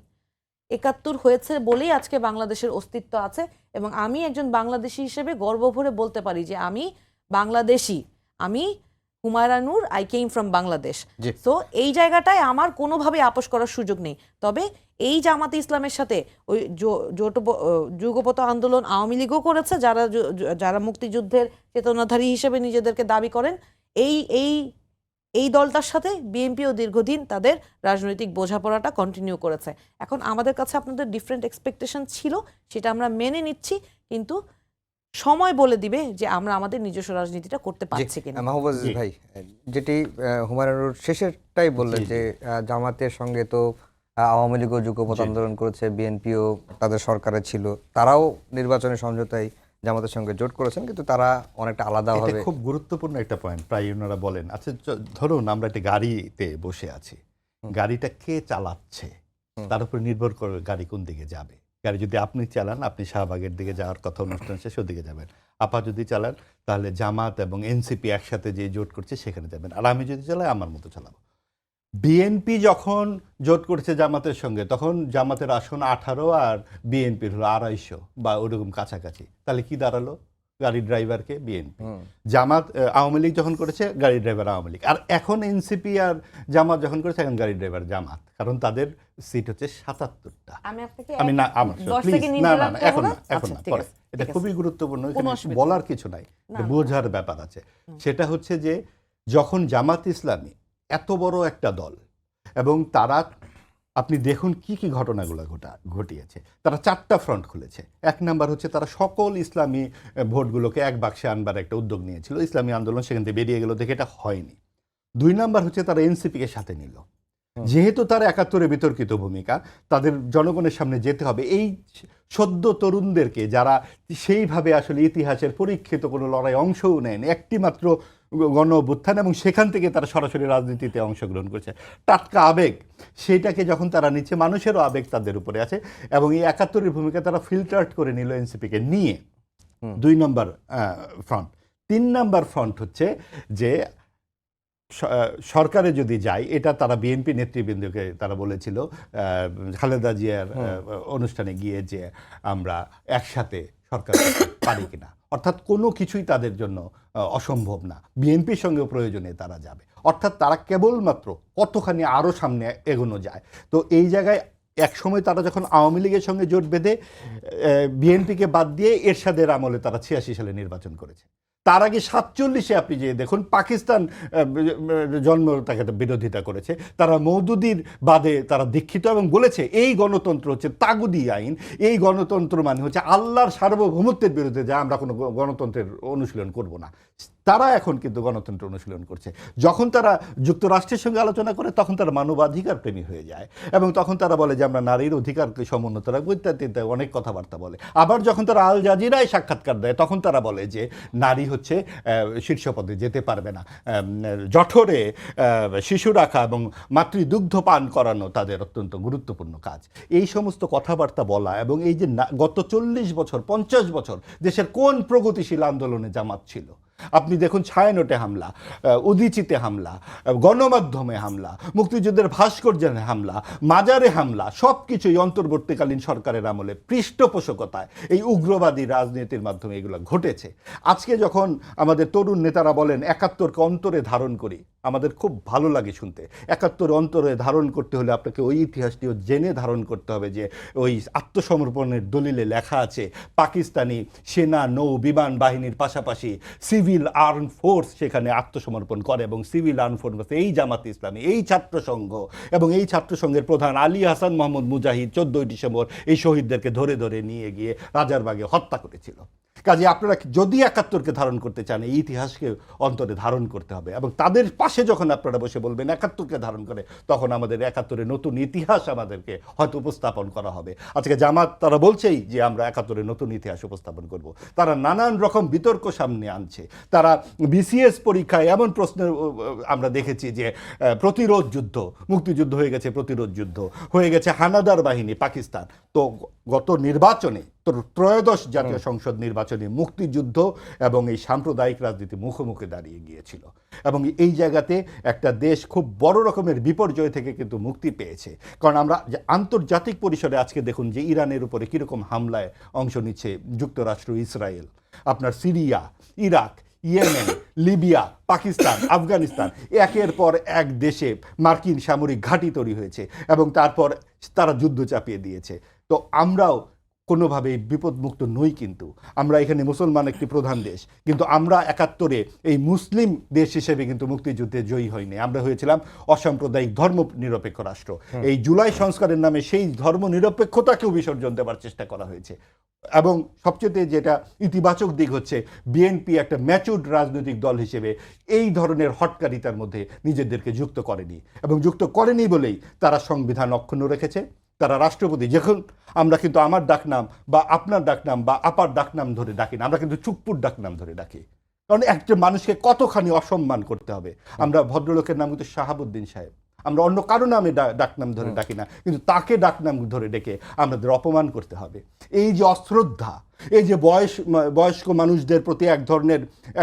71 হয়েছে বলেই আজকে বাংলাদেশের অস্তিত্ব আছে, এবং আমি একজন বাংলাদেশি হিসেবে গর্ব ভরে বলতে পারি যে আমি বাংলাদেশি। আমি হুমায়রা নূর, আই কেম ফ্রম বাংলাদেশ। জি। তো এই জায়গাটায় আমার কোনোভাবে আপোষ করার সুযোগ নেই। তবে এই জামাতে ইসলামের সাথে ওই যুগপৎ আন্দোলন আওয়ামী লীগও করেছে, যারা মুক্তিযুদ্ধের চেতনাধারী হিসেবে নিজেদেরকে দাবি করেন, এই এই এই দলটার সাথে বিএনপিও দীর্ঘদিন তাদের রাজনৈতিক বোঝাপড়াটা কন্টিনিউ করেছে। এখন আমাদের কাছে আপনাদের ডিফারেন্ট এক্সপেকটেশন ছিল, সেটা আমরা মেনে নিচ্ছি, কিন্তু সময় বলে দিবে যে আমরা আমাদের নিজস্ব রাজনীতিটা করতে পারছি কিনা। মাহবুব আজিজ জি। ভাই, যেটি হুমায়ুনুর শেষেরটাই বললেন জি, জি। যে জামাতের সঙ্গে তো আওয়ামী লীগও যুগপৎ জি। আন্দোলন করেছে, বিএনপিও তাদের সরকারে ছিল, তারাও নির্বাচনী সমঝোতায় জামাতের সঙ্গে জোট করেছেন, কিন্তু তারা অনেকটা এটা আলাদাভাবে। খুব গুরুত্বপূর্ণ একটা পয়েন্ট, প্রায় ওনারা বলেন। আচ্ছা, ধরুন আমরা একটা গাড়িতে বসে আছি, গাড়িটা কে চালাচ্ছে তার উপর নির্ভর করে গাড়ি কোন দিকে যাবে। গাড়ি যদি আপনি চালান, আপনি শাহবাগের দিকে যাওয়ার কথা, অনুষ্ঠান শেষ ওদিকে যাবেন। আপা যদি চালান, তাহলে জামাত এবং এনসিপি একসাথে যে জোট করছে সেখানে যাবেন। আর আমি যদি চালাই, আমার মতো চালাবো। বিএনপি যখন জোট করেছে জামাতের সঙ্গে, তখন জামাতের আসন 18 আর বিএনপির হলো 250 বা ওরকম কাছাকাছি। তাহলে কি দাঁড়ালো? গাড়ির ড্রাইভারকে বিএনপি। জামাত আওয়ামী লীগ যখন করেছে, গাড়ির ড্রাইভার আওয়ামী লীগ। আর এখন এনসিপি আর জামাত যখন করেছে, এখন গাড়ির ড্রাইভার জামাত, কারণ তাদের সিট হচ্ছে 77টা। আমি আপনাকে আমি না, আমার 10 প্লিজ, সেকেন্ড না না ইন্টারাপ্ট না, করব এখন না? না, এখন আচ্ছা, না, ঠিক পরে। আছে, এটা ঠিক খুবই আছে। গুরুত্বপূর্ণ, কোনো এখানে অসুবিধা বলার কিছু নাই, না, না। বোঝার ব্যাপার আছে। সেটা হচ্ছে যে যখন জামাত ইসলামী এত বড় একটা দল, এবং তারা, আপনি দেখুন কি কি ঘটনাগুলো ঘটিয়েছে। তারা 4টা ফ্রন্ট খুলেছে। 1 নাম্বার হচ্ছে তারা সকল ইসলামী ভোটগুলোকে এক বাক্সে আনবার একটা উদ্যোগ নিয়েছিল। ইসলামী আন্দোলন সেখান থেকে বেরিয়ে গেল, দেখে এটা হয়নি। 2 নাম্বার হচ্ছে তারা এনসিপিকে সাথে নিল। যেহেতু তার 71-এ বিতর্কিত ভূমিকা, তাদের জনগণের সামনে যেতে হবে। এই সদ্য তরুণদেরকে, যারা সেইভাবে আসলে ইতিহাসের পরীক্ষিত কোনো লড়াই অংশও নেয়নি, একটি মাত্র গণ অভ্যুত্থান, এবং সেখান থেকে তারা সরাসরি রাজনীতিতে অংশগ্রহণ করছে, টাটকা আবেগ, সেইটাকে যখন তারা নিচ্ছে, মানুষেরও আবেগ তাদের উপরে আছে, এবং এই 71-এর ভূমিকা তারা ফিল্টার্ড করে নিল এনসিপিকে নিয়ে। 2 নম্বর ফ্রন্ট। 3 নম্বর ফ্রন্ট হচ্ছে যে সরকারে যদি যায়, এটা তারা বিএনপি নেতৃবৃন্দকে তারা বলেছিল খালেদা জিয়ার অনুষ্ঠানে গিয়ে, যে আমরা একসাথে সরকার করতে পারি কিনা, অর্থাৎ কোনো কিছুই তাদের জন্য অসম্ভব না, বিএনপির সঙ্গেও প্রয়োজনে তারা যাবে। অর্থাৎ তারা কেবলমাত্র কতখানি আরও সামনে এগোনো যায়। তো এই জায়গায় এক সময় তারা যখন আওয়ামী লীগের সঙ্গে জোট বেঁধে বিএনপিকে বাদ দিয়ে এরশাদের আমলে তারা 86 সালে নির্বাচন করেছে। তার আগে 47-এ আপনি যে দেখুন, পাকিস্তান জন্ম তাকে বিরোধিতা করেছে। তারা মওদুদির বাদে তারা দীক্ষিত, এবং বলেছে এই গণতন্ত্র হচ্ছে তাগুদি আইন, এই গণতন্ত্র মানে হচ্ছে আল্লাহর সার্বভৌমত্বের বিরুদ্ধে, যা আমরা কোনো গণতন্ত্রের অনুশীলন করব না। তারা এখন কিন্তু গণতন্ত্র অনুশীলন করছে। যখন তারা যুক্তরাষ্ট্রের সঙ্গে আলোচনা করে, তখন তারা মানবাধিকার প্রেমী হয়ে যায়, এবং তখন তারা বলে যে আমরা নারীর অধিকারকে সমুন্নত রাখবো, ইত্যাদি ইত্যাদি অনেক কথাবার্তা বলে। আবার যখন তারা আল জাজিরায় সাক্ষাৎকার দেয়, তখন তারা বলে যে নারী হচ্ছে শীর্ষ পদে যেতে পারবে না, জঠরে শিশু রাখা এবং মাতৃদুগ্ধ পান করানো তাদের অত্যন্ত গুরুত্বপূর্ণ কাজ। এই সমস্ত কথাবার্তা বলা, এবং এই যে গত 40 বছর 50 বছর দেশের কোন প্রগতিশীল আন্দোলনে জামাত ছিল? আপনি দেখুন, ছায়ানটে হামলা, উদীচিতে হামলা, গণমাধ্যমে হামলা, মুক্তিযুদ্ধের ভাস্কর্যে হামলা, মাজারে হামলা, সব কিছুই অন্তর্বর্তীকালীন সরকারের আমলে পৃষ্ঠপোষকতায় এই উগ্রবাদী রাজনীতির মাধ্যমে এগুলো ঘটেছে। আজকে যখন আমাদের তরুণ নেতারা বলেন 71-কে অন্তরে ধারণ করি, আমাদের খুব ভালো লাগে শুনতে। 71 অন্তরে ধারণ করতে হলে আপনাকে ওই ইতিহাসটিও জেনে ধারণ করতে হবে, যে ওই আত্মসমর্পণের দলিলে লেখা আছে পাকিস্তানি সেনা, নৌ, বিমান বাহিনীর পাশাপাশি সিভিল আর্ম ফোর্স সেখানে আত্মসমর্পণ করে, এবং সিভিল আর্ম ফোর্স এই জামাত ইসলামী, এই ছাত্রসংঘ, এবং এই ছাত্রসংঘের প্রধান আলী হাসান মোহাম্মদ মুজাহিদ 14 ডিসেম্বর এই শহীদদেরকে ধরে ধরে নিয়ে গিয়ে রাজারবাগে হত্যা করেছিল। কাজে আপনারা যদি 71-কে ধারণ করতে চান, এই ইতিহাসকে অন্তরে ধারণ করতে হবে, এবং তাদের পাশে যখন আপনারা বসে বলবেন 71-কে ধারণ করে, তখন আমাদের 71-এর নতুন ইতিহাস আমাদেরকে হয়তো উপস্থাপন করা হবে। আজকে জামাত তারা বলছেই যে আমরা 71-এর নতুন ইতিহাস উপস্থাপন করব। তারা নানান রকম বিতর্ক সামনে আনছে। তারা বিসিএস পরীক্ষায় এমন প্রশ্ন আমরা দেখেছি যে প্রতিরোধ যুদ্ধ, মুক্তিযুদ্ধ হয়ে গেছে প্রতিরোধ যুদ্ধ, হয়ে গেছে হানাদার বাহিনী পাকিস্তান। তো গত নির্বাচনে, ত্রয়োদশ জাতীয় সংসদ নির্বাচনে মুক্তিযুদ্ধ এবং এই সাম্প্রদায়িক রাজনীতি মুখোমুখি দাঁড়িয়ে গিয়েছিল, এবং এই জায়গাতে একটা দেশ খুব বড় রকমের বিপর্যয় থেকে কিন্তু মুক্তি পেয়েছে। কারণ আমরা আন্তর্জাতিক পরিসরে আজকে দেখুন যে ইরানের উপরে কীরকম হামলায় অংশ নিচ্ছে যুক্তরাষ্ট্র, ইসরায়েল, আপনার Syria, Iraq, Yemen, Libya, Pakistan, Afghanistan, একের পর এক দেশে মার্কিন সামরিক ঘাঁটি তৈরি হয়েছে এবং তারপর তারা যুদ্ধ চাপিয়ে দিয়েছে। তো আমরাও কোনোভাবেই বিপদমুক্ত নই, কিন্তু আমরা এখানে মুসলমান একটি প্রধান দেশ, কিন্তু আমরা ৭১-এ এই মুসলিম দেশ হিসেবে কিন্তু মুক্তিযুদ্ধে জয়ী হয়নি, আমরা হয়েছিলাম অসাম্প্রদায়িক ধর্ম নিরপেক্ষ রাষ্ট্র। এই জুলাই সংস্কারের নামে সেই ধর্ম নিরপেক্ষতাকেও বিসর্জন দেওয়ার চেষ্টা করা হয়েছে। এবং সবচেয়ে যেটা ইতিবাচক দিক হচ্ছে বিএনপি একটা ম্যাচুরড রাজনৈতিক দল হিসেবে এই ধরনের হটকারিতার মধ্যে নিজেদেরকে যুক্ত করেনি, এবং যুক্ত করেনি বলেই তারা সংবিধান অক্ষুণ্ণ রেখেছে। তারা রাষ্ট্রপতি, যখন আমরা কিন্তু আমার ডাকনাম বা আপনার ডাকনাম বা আপার ডাকনাম ধরে ডাকি না, আমরা কিন্তু চুপ্পুর ডাকনাম ধরে ডাকি, কারণ একটা মানুষকে কতখানি অসম্মান করতে হবে। আমরা ভদ্রলোকের নাম কিন্তু শাহাবুদ্দিন সাহেব, আমরা অন্য কারো নামে ডাকনাম ধরে ডাকি না, কিন্তু তাকে ডাকনাম ধরে ডেকে আমাদের অপমান করতে হবে। এই যে অশ্রদ্ধা, এই যে বয়স্ক মানুষদের প্রতি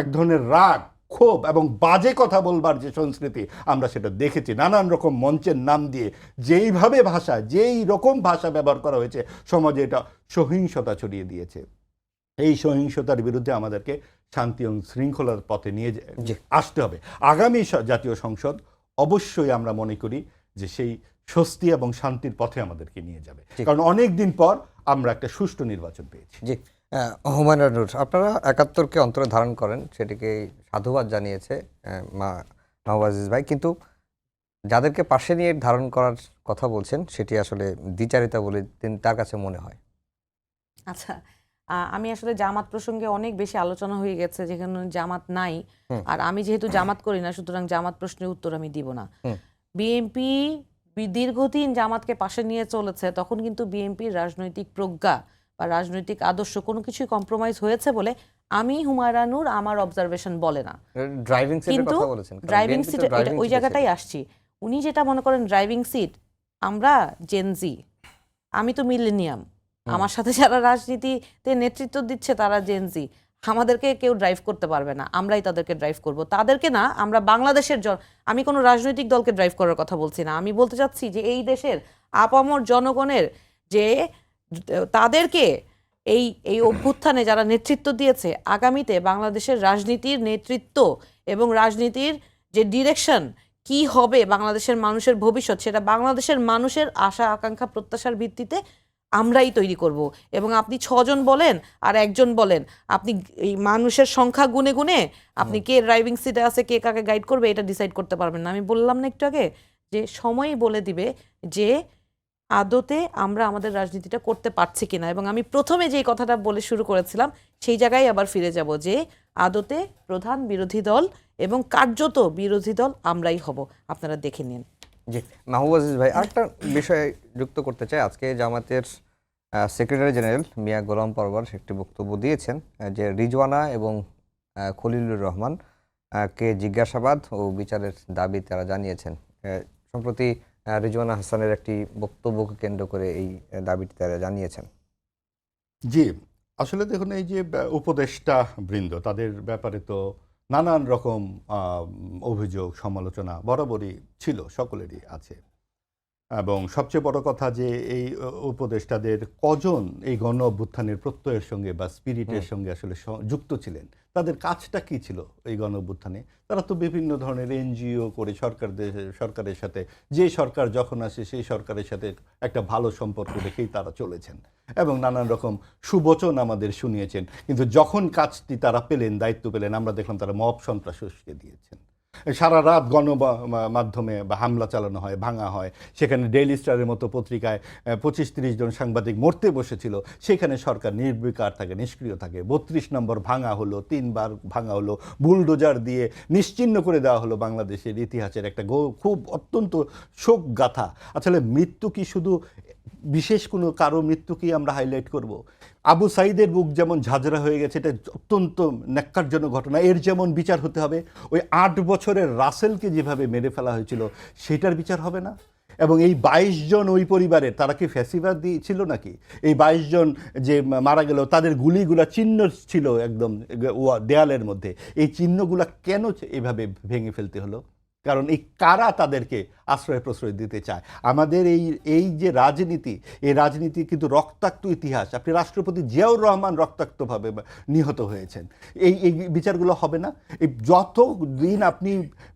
এক ধরনের রাগ, ক্ষোভ এবং বাজে কথা বলবার যে সংস্কৃতি, আমরা সেটা দেখেছি নানান রকম মঞ্চের নাম দিয়ে। যেই রকম ভাষা ব্যবহার করা হয়েছে সমাজে, এটা সহিংসতা ছড়িয়ে দিয়েছে। এই সহিংসতার বিরুদ্ধে আমাদেরকে শান্তি এবং শৃঙ্খলার পথে নিয়ে আসতে হবে। আগামী জাতীয় সংসদ অবশ্যই আমরা মনে করি যে সেই স্বস্তি এবং শান্তির পথে আমাদেরকে নিয়ে যাবে, কারণ অনেক দিন পর আমরা একটা সুষ্ঠু নির্বাচন পেয়েছি। জি, হুমায়ুন নূর, আপনারা ৭১-কে অন্তরে ধারণ করেন, সেটিকে সাধুবাদ জানিয়েছে মাহবুব আজিজ ভাই, কিন্তু যাদেরকে পাশে নিয়ে ধারণ করার কথা বলছেন সেটি আসলে দ্বিচারিতা বলে তার কাছে মনে হয়। আচ্ছা, আমি আসলে জামাত প্রসঙ্গে অনেক বেশি আলোচনা হয়ে গেছে, যেখানে জামাত নাই। আর আমি যেহেতু জামাত করি না, সুতরাং জামাত প্রশ্নের উত্তর আমি দিব না। বিএনপি দীর্ঘদিন জামাতকে পাশে নিয়ে চলেছে, তখন কিন্তু বিএনপির রাজনৈতিক প্রজ্ঞা বা রাজনৈতিক আদর্শ কোনো কিছুই কম্প্রোমাইজ হয়েছে বলে আমি হুমায়ুন আমার অবজারভেশন বলে না। ড্রাইভিং সিটের কিন্তু কথা বলেছেন, ড্রাইভিং সিট, ওই জায়গাটাই আসছি। উনি যেটা মনে করেন ড্রাইভিং সিট, আমরা জেনজি, আমি তো মিলেনিয়াম, আমার সাথে যারা রাজনীতিতে নেতৃত্ব দিচ্ছে তারা জেনজি। আমাদেরকে কেউ ড্রাইভ করতে পারবে না, আমরাই তাদেরকে ড্রাইভ করব। তাদেরকে না, আমরা বাংলাদেশের আমি কোনো রাজনৈতিক দলকে ড্রাইভ করার কথা বলছি না। আমি বলতে চাচ্ছি যে এই দেশের আপামর জনগণের যে তাদেরকে এই অভ্যুত্থানে যারা নেতৃত্ব দিয়েছে, আগামীতে বাংলাদেশের রাজনীতির নেতৃত্ব এবং রাজনীতির যে ডিরেকশন কি হবে, বাংলাদেশের মানুষের ভবিষ্যৎ, সেটা বাংলাদেশের মানুষের আশা আকাঙ্ক্ষা প্রত্যাশার ভিত্তিতে আমরাই তৈরি করব। এবং আপনি ৬ জন বলেন আর একজন বলেন, আপনি এই মানুষের সংখ্যা গুনে গুনে আপনি কে ড্রাইভিং সিটে আছে, কে কাকে গাইড করবে, এটা ডিসাইড করতে পারবেন না। আমি বললাম না একটু আগে যে সময়ই বলে দিবে যে আদতে আমরা আমাদের রাজনীতিটা করতে পারছি কিনা। এবং আমি প্রথমে যেই কথাটা বলে শুরু করেছিলাম সেই জায়গায় আবার ফিরে যাব, যে আদতে প্রধান বিরোধী দল এবং কার্যত বিরোধী দল আমরাই হব, আপনারা দেখে নিন। জি, মাহবুব আজিজ ভাই, আরেকটা বিষয় যুক্ত করতে চাই। আজকে জামাতের সেক্রেটারি জেনারেল মিয়া গোলাম পরওয়ার একটি বক্তব্য দিয়েছেন যে রিজওয়ানা এবং খলিলুর রহমান কে জিজ্ঞাসাবাদ ও বিচারের দাবি তারা জানিয়েছেন। সম্প্রতি রিজওয়ানা হাসানের একটি বক্তব্যকে কেন্দ্র করে এই দাবিটি তারা জানিয়েছেন। জি, আসলে দেখুন, এই যে উপদেষ্টা বৃন্দ, তাদের ব্যাপারে তো নানান রকম অভিযোগ সমালোচনা বরাবরই ছিল, সকলেরই আছে। এবং সবচেয়ে বড় কথা যে এই উপদেষ্টাদের কজন এই গণ অভ্যুত্থানের প্রত্যয়ের সঙ্গে বা স্পিরিটের সঙ্গে আসলে যুক্ত ছিলেন, তাদের কাজটা কি ছিল এই গণ অভ্যুত্থানে। তারা তো বিভিন্ন ধরনের এনজিও করে সরকারের সাথে, যে সরকার যখন আসে সেই সরকারের সাথে একটা ভালো সম্পর্ক রেখেই তারা চলেছেন এবং নানান রকম সুবচন আমাদের শুনিয়েছেন। কিন্তু যখন কাজটি তারা পেলেন, দায়িত্ব পেলেন, আমরা দেখলাম তারা মব সন্ত্রাস উস্কে দিয়েছেন। সারা রাত গণমাধ্যমে বা হামলা চালানো হয়, ভাঙা হয়। সেখানে ডেইলি স্টারের মতো পত্রিকায় 25-30 জন সাংবাদিক মরতে বসেছিল, সেখানে সরকার নির্বিকার থাকে, নিষ্ক্রিয় থাকে। 32 নম্বর ভাঙা হলো, 3 বার ভাঙা হলো, বুলডোজার দিয়ে নিশ্চিহ্ন করে দেওয়া হলো বাংলাদেশের ইতিহাসের একটা খুব অত্যন্ত শোক গাথা। আসলে মৃত্যু কি শুধু বিশেষ কোনো কারো মৃত্যু কি আমরা হাইলাইট করব? আবু সাইদের বুক যেমন ঝাঁঝরা হয়ে গেছে, এটা অত্যন্ত ন্যাক্কারজনক ঘটনা, এর যেমন বিচার হতে হবে। ওই 8 বছরের রাসেলকে যেভাবে মেরে ফেলা হয়েছিল সেটার বিচার হবে না? এবং এই 22 জন ওই পরিবারের, তারা কি ফ্যাসিবাদ ছিল নাকি? এই 22 জন যে মারা গেল, তাদের গুলিগুলা চিহ্ন ছিল একদম দেয়ালের মধ্যে। এই চিহ্নগুলা কেন এভাবে ভেঙে ফেলতে হলো? কারণ এই কারা তাদেরকে আশ্রয় প্রশ্রয় দিতে চায়। আমাদের এই যে রাজনীতি, এই রাজনীতি কিন্তু রক্তাক্ত ইতিহাস। আপনি রাষ্ট্রপতি জিয়াউর রহমান রক্তাক্তভাবে নিহত হয়েছেন। এই বিচারগুলো হবে না। এই যত দিন আপনি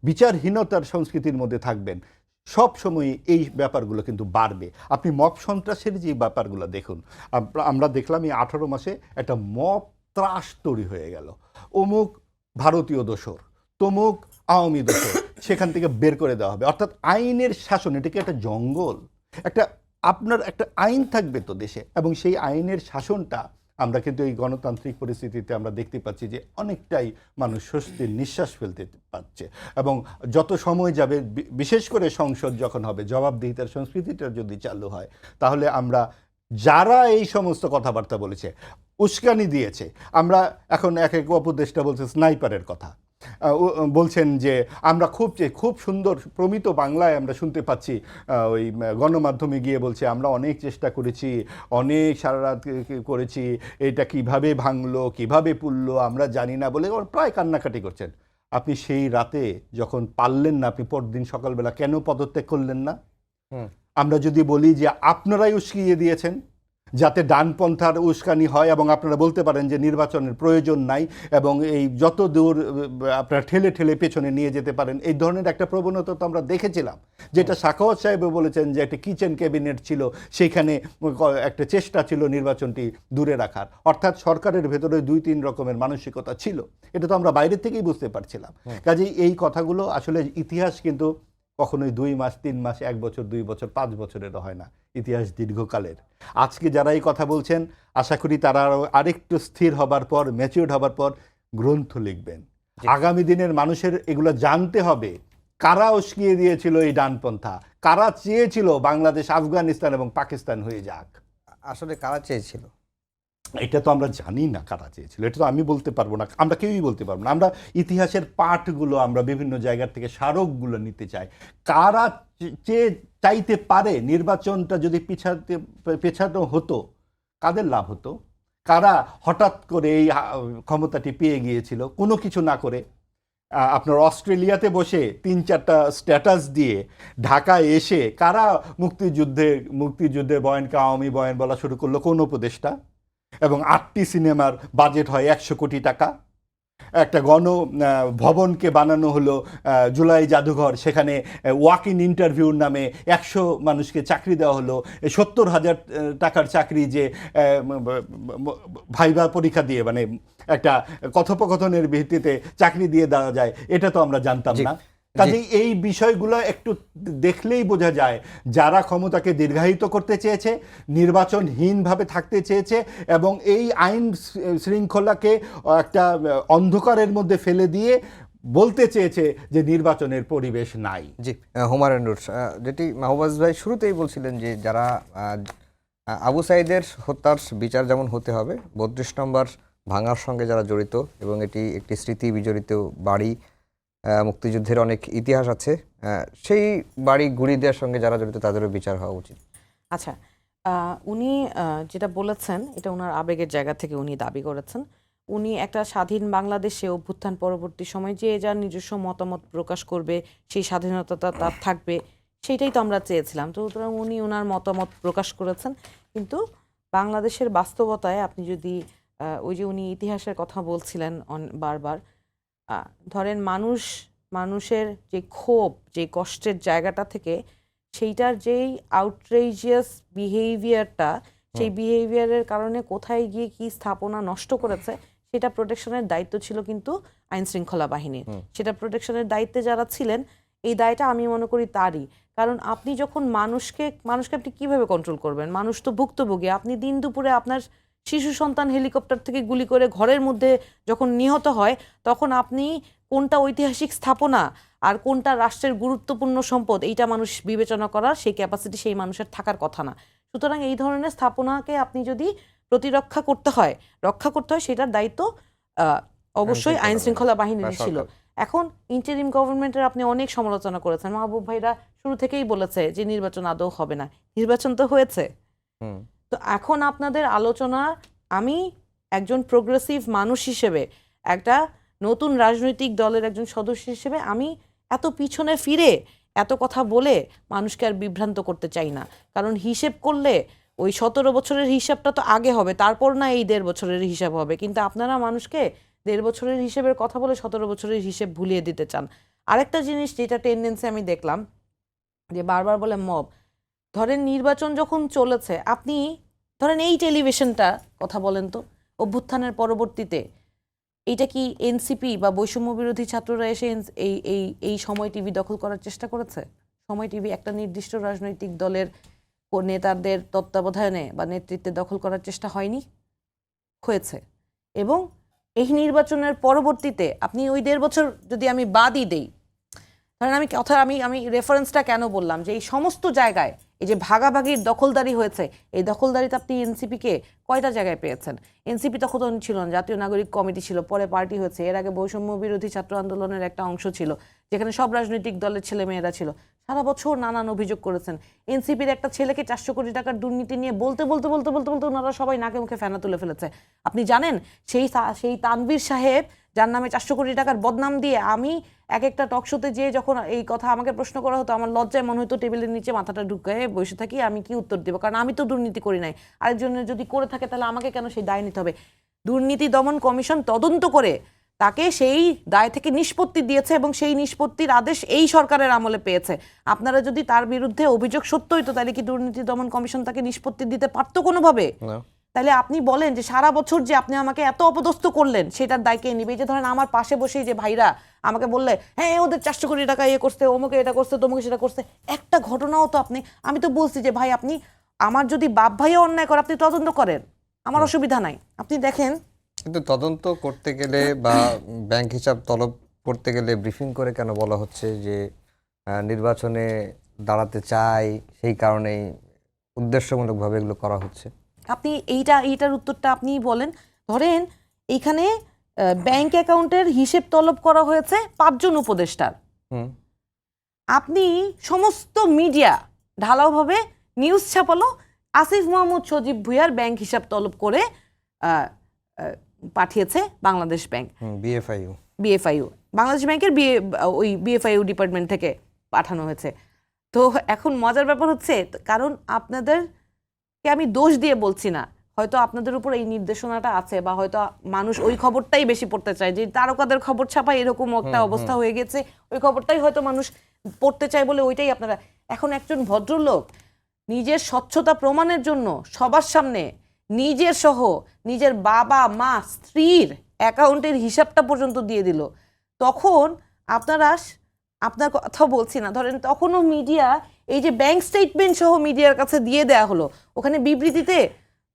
বিচারহীনতার সংস্কৃতির মধ্যে থাকবেন, সব সময় এই ব্যাপারগুলো কিন্তু বাড়বে। আপনি মব সন্ত্রাসের যে ব্যাপারগুলো দেখুন, আমরা দেখলাম এই 18 মাসে একটা মব ত্রাস তৈরি হয়ে গেল। অমুক ভারতীয় দোসর, তমুক আওয়ামী দোসর, সেখান থেকে বের করে দেওয়া হবে। অর্থাৎ আইনের শাসন, এটাকে একটা জঙ্গল, আপনার একটা আইন থাকবে তো দেশে, এবং সেই আইনের শাসনটা আমরা কিন্তু এই গণতান্ত্রিক পরিস্থিতিতে আমরা দেখতে পাচ্ছি যে অনেকটাই মানুষ স্বস্তির নিঃশ্বাস ফেলতে পারছে। এবং যত সময় যাবে, বিশেষ করে সংসদ যখন হবে, জবাবদিহিতার সংস্কৃতিটা যদি চালু হয়, তাহলে আমরা যারা এই সমস্ত কথাবার্তা বলেছে, উস্কানি দিয়েছে, আমরা এখন এক উপদেষ্টা বলছে স্নাইপারের কথা, বলছেন যে আমরা খুব সুন্দর প্রমিত বাংলায় আমরা শুনতে পাচ্ছি, ওই গণমাধ্যমে গিয়ে বলছে আমরা অনেক চেষ্টা করেছি, অনেক সারা রাত করেছি, এটা কিভাবে ভাঙলো কিভাবে পুড়লো আমরা জানি না বলে প্রায় কান্নাকাটি করছেন। আপনি সেই রাতে যখন পারলেন না, আপনি পরদিন সকালবেলা কেন পদত্যাগ করলেন না? আমরা যদি বলি যে আপনারাই উস্কিয়ে দিয়েছেন যাতে ডানপন্থার উস্কানি হয়, এবং আপনারা বলতে পারেন যে নির্বাচনের প্রয়োজন নাই, এবং এই যত দূর আপনারা ঠেলে ঠেলে পেছনে নিয়ে যেতে পারেন, এই ধরনের একটা প্রবণতা তো আমরা দেখেছিলাম। যেটা সাখাওয়াত সাহেব বলেছেন যে একটা কিচেন ক্যাবিনেট ছিল, সেইখানে একটা চেষ্টা ছিল নির্বাচনটি দূরে রাখার। অর্থাৎ সরকারের ভেতরে 2-3 রকমের মানসিকতা ছিল, এটা তো আমরা বাইরে থেকেই বুঝতে পারছিলাম। কাজেই এই কথাগুলো আসলে ইতিহাস কিন্তু কখনোই 2 মাস 3 মাস 1 বছর 2 বছর 5 বছরের হয় না, ইতিহাস দীর্ঘকালের। আজকে যারা এই কথা বলছেন, আশা করি তারা আরেকটু স্থির হবার পর, ম্যাচিউরড হবার পর গ্রন্থ লিখবেন। আগামী দিনের মানুষের এগুলো জানতে হবে, কারা উস্কিয়ে দিয়েছিল এই ডানপন্থা, কারা চেয়েছিল বাংলাদেশ আফগানিস্তান এবং পাকিস্তান হয়ে যাক। আসলে কারা চেয়েছিল এটা তো আমরা জানি না কারা চেয়েছিল, এটা তো আমি বলতে পারবো না, আমরা কেউই বলতে পারবো না। আমরা ইতিহাসের পাঠগুলো, আমরা বিভিন্ন জায়গা থেকে স্মারকগুলো নিতে চাই। কারা চাইতে পারে নির্বাচনটা যদি পেছানো হতো, কাদের লাভ হতো? কারা হঠাৎ করে এই ক্ষমতাটি পেয়ে গিয়েছিল কোনো কিছু না করে? আপনার অস্ট্রেলিয়াতে বসে 3-4টা স্ট্যাটাস দিয়ে ঢাকায় এসে কারা মুক্তিযুদ্ধের বয়ানকে আওয়ামী বয়ান বলা শুরু করলো? কোন উপদেষ্টা? এবং 8টি সিনেমার বাজেট হয় 100 কোটি টাকা। একটা ভবনকে বানানো হলো জুলাই জাদুঘর, সেখানে ওয়াক ইন ইন্টারভিউর নামে 100 মানুষকে চাকরি দেওয়া হলো। 70,000 টাকার চাকরি যে ভাইভা পরীক্ষা দিয়ে, মানে একটা কথোপকথনের ভিত্তিতে চাকরি দিয়ে দেওয়া যায়, এটা তো আমরা জানতাম না। কাজেই এই বিষয়গুলো একটু দেখলেই বোঝা যায়, যারা ক্ষমতাকে দীর্ঘায়িত করতে চেয়েছে, নির্বাচনহীনভাবে থাকতে চেয়েছে, এবং এই আইন শৃঙ্খলাকে একটা অন্ধকারের মধ্যে ফেলে দিয়ে বলতে চেয়েছে যে নির্বাচনের পরিবেশ নাই। জি, হুমায়ুন নূর, যেটি মাহবুব ভাই শুরুতেই বলছিলেন যে যারা আবু সাইদের হত্যার বিচার যেমন হতে হবে, 32 নম্বর ভাঙার সঙ্গে যারা জড়িত, এবং এটি একটি স্মৃতি বিজড়িত বাড়ি, মুক্তিযুদ্ধের অনেক ইতিহাস আছে, সেই বাড়ি গুঁড়ি দেওয়ার সঙ্গে যারা জড়িত তাদেরও বিচার হওয়া উচিত। আচ্ছা, উনি যেটা বলেছেন এটা ওনার আবেগের জায়গা থেকে উনি দাবি করেছেন। উনি একটা স্বাধীন বাংলাদেশে অভ্যুত্থান পরবর্তী সময় যে যার নিজস্ব মতামত প্রকাশ করবে, সেই স্বাধীনতাটা তার থাকবে, সেইটাই তো আমরা চেয়েছিলাম। তো সুতরাং উনি ওনার মতামত প্রকাশ করেছেন। কিন্তু বাংলাদেশের বাস্তবতায় আপনি যদি ওই যে উনি ইতিহাসের কথা বলছিলেন বারবার, ধরেন মানুষের যে ক্ষোভ, যে কষ্টের জায়গাটা থেকে, সেইটার যেই আউটরেজিয়াস বিহেভিয়ারটা, সেই বিহেভিয়ারের কারণে কোথায় গিয়ে কি স্থাপনা নষ্ট করেছে, সেটা প্রোটেকশনের দায়িত্ব ছিল কিন্তু আইন শৃঙ্খলা বাহিনীর। সেটা প্রোটেকশনের দায়িত্বে যারা ছিলেন, এই দায়টা আমি মনে করি তারই। কারণ আপনি যখন মানুষকে আপনি কিভাবে কন্ট্রোল করবেন? মানুষ তো ভুক্তভোগী। আপনি দিন দুপুরে আপনার শিশু সন্তান হেলিকপ্টার থেকে গুলি করে ঘরের মধ্যে যখন নিহত হয়, তখন আপনি কোনটা ঐতিহাসিক স্থাপনা আর কোনটা রাষ্ট্রের গুরুত্বপূর্ণ সম্পদ, এইটা মানুষ বিবেচনা করার সেই ক্যাপাসিটি সেই মানুষের থাকার কথা না। সুতরাং এই ধরনের স্থাপনাকে আপনি যদি রক্ষা করতে হয়, সেটার দায়িত্ব অবশ্যই আইন শৃঙ্খলা বাহিনীর ছিল। এখন ইন্টারিম গভর্নমেন্টের আপনি অনেক সমালোচনা করেছেন, মাহবুব ভাইরা শুরু থেকেই বলেছে যে নির্বাচন আদৌ হবে না। নির্বাচন তো হয়েছে। তো এখন আপনাদের আলোচনা, আমি একজন প্রোগ্রেসিভ মানুষ হিসেবে, একটা নতুন রাজনৈতিক দলের একজন সদস্য হিসেবে, আমি এত পিছনে ফিরে এত কথা বলে মানুষকে আর বিভ্রান্ত করতে চাই না, কারণ হিসেব করলে ওই 17 বছরের হিসাবটা তো আগে হবে, তারপর না এই 1.5 বছরের হিসাব হবে। কিন্তু আপনারা মানুষকে 1.5 বছরের হিসেবের কথা বলে 17 বছরের হিসেব ভুলিয়ে দিতে চান। আরেকটা জিনিস যেটা টেন্ডেন্সি আমি দেখলাম, যে বারবার বলে মব, ধরেন নির্বাচন যখন চলেছে, আপনি ধরেন এই টেলিভিশনটা কথা বলেন তো, অভ্যুত্থানের পরবর্তীতে এইটা কি এনসিপি বা বৈষম্য বিরোধী ছাত্ররা এসে এই এই এই সময় টিভি দখল করার চেষ্টা করেছে? সময় টিভি একটা নির্দিষ্ট রাজনৈতিক দলের নেতাদের তত্ত্বাবধানে বা নেতৃত্বে দখল করার চেষ্টা হয়নি? হয়েছে। এবং এই নির্বাচনের পরবর্তীতে আপনি ওই 1.5 বছর যদি আমি বাদই দেই, কারণ আমি রেফারেন্সটা কেন বললাম, যে এই সমস্ত জায়গায় এই যে ভাগাভাগির দখলদারি হয়েছে, এই দখলদারিতে আপনি এনসিপিকে কয়টা জায়গায় পেয়েছেন? এনসিপি তখন ছিল না, জাতীয় নাগরিক কমিটি ছিল, পরে পার্টি হয়েছে, এর আগে বৈষম্য বিরোধী ছাত্র আন্দোলনের একটা অংশ ছিল, যেখানে সব রাজনৈতিক দলের ছেলে মেয়েরা ছিল। সারা বছর নানান অভিযোগ করেছেন। এনসিপির একটা ছেলেকে 400 কোটি টাকার দুর্নীতি নিয়ে বলতে বলতে বলতে বলতে বলতে ওনারা সবাই নাকে মুখে ফেনা তুলে ফেলেছে। আপনি জানেন সেই তানভীর সাহেব, যার নামে 400 কোটি টাকার বদনাম দিয়ে আমি এক একটা টক শোতে যেয়ে যখন এই কথা আমাকে প্রশ্ন করা হতো, আমার লজ্জায় মনে হতো টেবিলের নিচে মাথাটা ঢুকিয়ে বসে থাকি, আমি কি উত্তর দেবো, কারণ আমি তো দুর্নীতি করি নাই। আরেকজনের যদি করে থাকে তাহলে আমাকে কেন সেই দায় নিতে হবে? দুর্নীতি দমন কমিশন তদন্ত করে তাকে সেই দায় থেকে নিষ্পত্তি দিয়েছে, এবং সেই নিষ্পত্তির আদেশ এই সরকারের আমলে পেয়েছে। আপনারা যদি তার বিরুদ্ধে অভিযোগ সত্য হইতো, তাহলে কি দুর্নীতি দমন কমিশন তাকে নিষ্পত্তি দিতে পারতো কোনোভাবে? তাহলে আপনি বলেন যে সারা বছর যে আপনি আমাকে এত অপদস্থ করলেন, সেটার দায় কে নিবে? যে ধরেন আমার পাশে বসেই যে ভাইরা আমাকে বললে, হ্যাঁ ওদের 400 কোটি টাকা ইয়ে করছে, অমুকে এটা করছে, তমুকে সেটা করছে, একটা ঘটনাও তো আমি তো বলছি যে ভাই আপনি আমার যদি বাপ ভাইও অন্যায় করে আপনি তদন্ত করেন, আমার অসুবিধা নাই। আপনি দেখেন, কিন্তু তদন্ত করতে গেলে বা ব্যাংক হিসাব তলব করতে গেলে ব্রিফিং করে কেন বলা হচ্ছে যে নির্বাচনে দাঁড়াতে চাই, সেই কারণেই উদ্দেশ্যমূলকভাবে এগুলো করা হচ্ছে? আপনি এইটার উত্তরটা আপনি বলেন। ধরেন এইখানে ব্যাংক অ্যাকাউন্টের হিসেব তলব করা হয়েছে 5 জন উপদেষ্টার। আপনি সমস্ত মিডিয়া ঢালাওভাবে নিউজ ছাপালো আসিফ মাহমুদ সজীব ভুঁইয়ার ব্যাংক হিসাব তলব করে পাঠিয়েছে বাংলাদেশ ব্যাংক, বিএফআইইউ বাংলাদেশ ব্যাংকের ওই বিএফআইইউ ডিপার্টমেন্ট থেকে পাঠানো হয়েছে। তো এখন মজার ব্যাপার হচ্ছে, কারণ আপনাদেরকে আমি দোষ দিয়ে বলছি না, হয়তো আপনাদের উপর এই নির্দেশনাটা আছে, বা হয়তো মানুষ ওই খবরটাই বেশি পড়তে চায়, যে তারকাদের খবর ছাপায় এরকম একটা অবস্থা হয়ে গেছে, ওই খবরটাই হয়তো মানুষ পড়তে চায় বলে ওইটাই আপনারা। এখন একজন ভদ্রলোক নিজের স্বচ্ছতা প্রমাণের জন্য সবার সামনে নিজের সহ নিজের বাবা মা স্ত্রীর অ্যাকাউন্টের হিসাবটা পর্যন্ত দিয়ে দিল, তখন আপনার কথা বলছি না, ধরেন তখনও মিডিয়া এই যে ব্যাংক স্টেটমেন্ট সহ মিডিয়ার কাছে দিয়ে দেয়া হলো, ওখানে বিবৃতিতে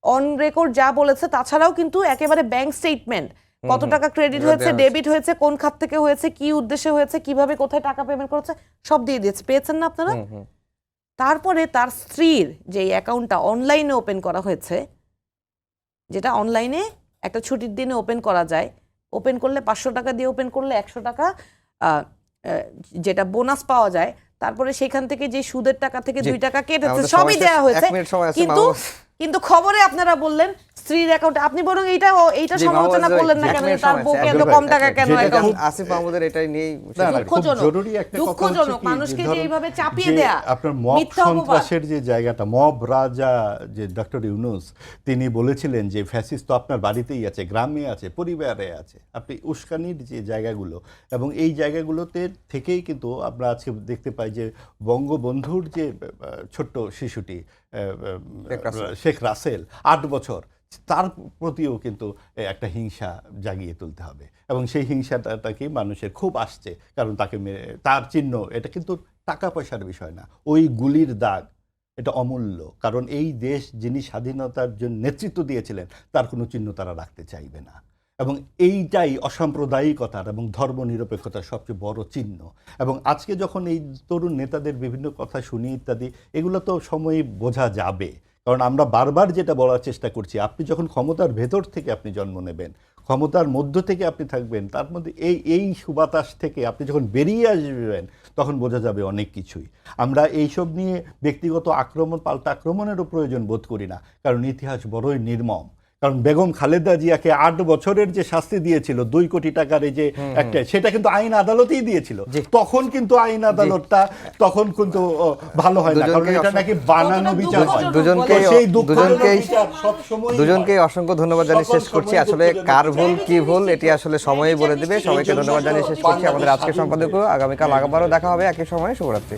অন রেকর্ড যা বলেছে তাছাড়াও কিন্তু একেবারে ব্যাংক স্টেটমেন্ট, কত টাকা ক্রেডিট হয়েছে, ডেবিট হয়েছে, কোন খাত থেকে হয়েছে, কি উদ্দেশ্যে হয়েছে, কিভাবে কোথায় টাকা পেমেন্ট করেছে, সব দিয়ে দিয়েছে। পেয়েছেন না আপনারা? তারপরে তার স্ত্রীর যে অ্যাকাউন্টটা অনলাইনে ওপেন করা হয়েছে, যেটা অনলাইনে একটা ছুটির দিনে ওপেন করা যায়, ওপেন করলে 500 টাকা দিয়ে ওপেন করলে 100 টাকা যেটা বোনাস পাওয়া যায়, তারপরে সেখান থেকে যে সুদের টাকা থেকে 2 টাকা কেটেছে, সবই দেওয়া হয়েছে। কিন্তু খবরে আপনারা বললেন স্ত্রীর অ্যাকাউন্টে, আপনি বরং এইটা সমালোচনা করলেন না কেন, তার বউকে এত কম টাকা কেন অ্যাকাউন্ট? আসিফ মাহমুদের এটাই নেই, জরুরি একটা কথা হচ্ছে কি, মানুষকে যে এইভাবে চাপিয়ে দেয়া, আপনার মব সন্ত্রাসের যে জায়গাটা, মব রাজা যে ডক্টর ইউনূস, তিনি বলেছিলেন যে ফ্যাসিস্ট তো আপনার বাড়িতেই আছে, গ্রামে আছে, পরিবারে আছে। আপনি উস্কানির যে জায়গাগুলো, এবং এই জায়গাগুলোতে থেকেই কিন্তু আমরা আজকে দেখতে পাই যে বঙ্গবন্ধুর যে ছোট্ট শিশুটি শেখ রাসেল 8 বছর, তার প্রতিও কিন্তু একটা হিংসা জাগিয়ে তুলতে হবে, এবং সেই হিংসাটাকে মানুষের খুব আসছে, কারণ তাকে তার চিহ্ন, এটা কিন্তু টাকা পয়সার বিষয় না, ওই গুলির দাগ এটা অমূল্য, কারণ এই দেশ যিনি স্বাধীনতার জন্য নেতৃত্ব দিয়েছিলেন তার কোনো চিহ্ন তারা রাখতে চাইবে না, এবং এইটাই অসাম্প্রদায়িকতার এবং ধর্মনিরপেক্ষতার সবচেয়ে বড় চিহ্ন। এবং আজকে যখন এই তরুণ নেতাদের বিভিন্ন কথা শুনি ইত্যাদি, এগুলো তো সময়ে বোঝা যাবে, কারণ আমরা বারবার যেটা বলার চেষ্টা করছি, আপনি যখন ক্ষমতার ভেতর থেকে আপনি জন্ম নেবেন, ক্ষমতার মধ্য থেকে আপনি থাকবেন, তার মধ্যে এই সুবাতাস থেকে আপনি যখন বেরিয়ে আসবেন, তখন বোঝা যাবে অনেক কিছুই। আমরা এইসব নিয়ে ব্যক্তিগত আক্রমণ, পাল্টা আক্রমণেরও প্রয়োজন বোধ করি না, কারণ ইতিহাস বড়ই নির্মম। কারণ বেগম খালেদা জিয়াকে 8 বছরের যে শাস্তি দিয়েছিল 2 কোটি টাকার এই যে একটা, সেটা কিন্তু আইন আদালতেই দিয়েছিল। তখন কিন্তু আইন আদালতটা তখন কিন্তু ভালো হয় না, কারণ এটা নাকি বানানো বিচার হয়। দুজনকেই অসংখ্য ধন্যবাদ জানিয়ে শেষ করছি। আসলে কার ভুল কি ভুল এটি আসলে সময়ই বলে দিবে। সবাইকে ধন্যবাদ জানিয়ে শেষ করছি। আমাদের আজকের সম্পাদকীয় আগামীকাল আবারও দেখা হবে একই সময়ে। শুভরাত্রি।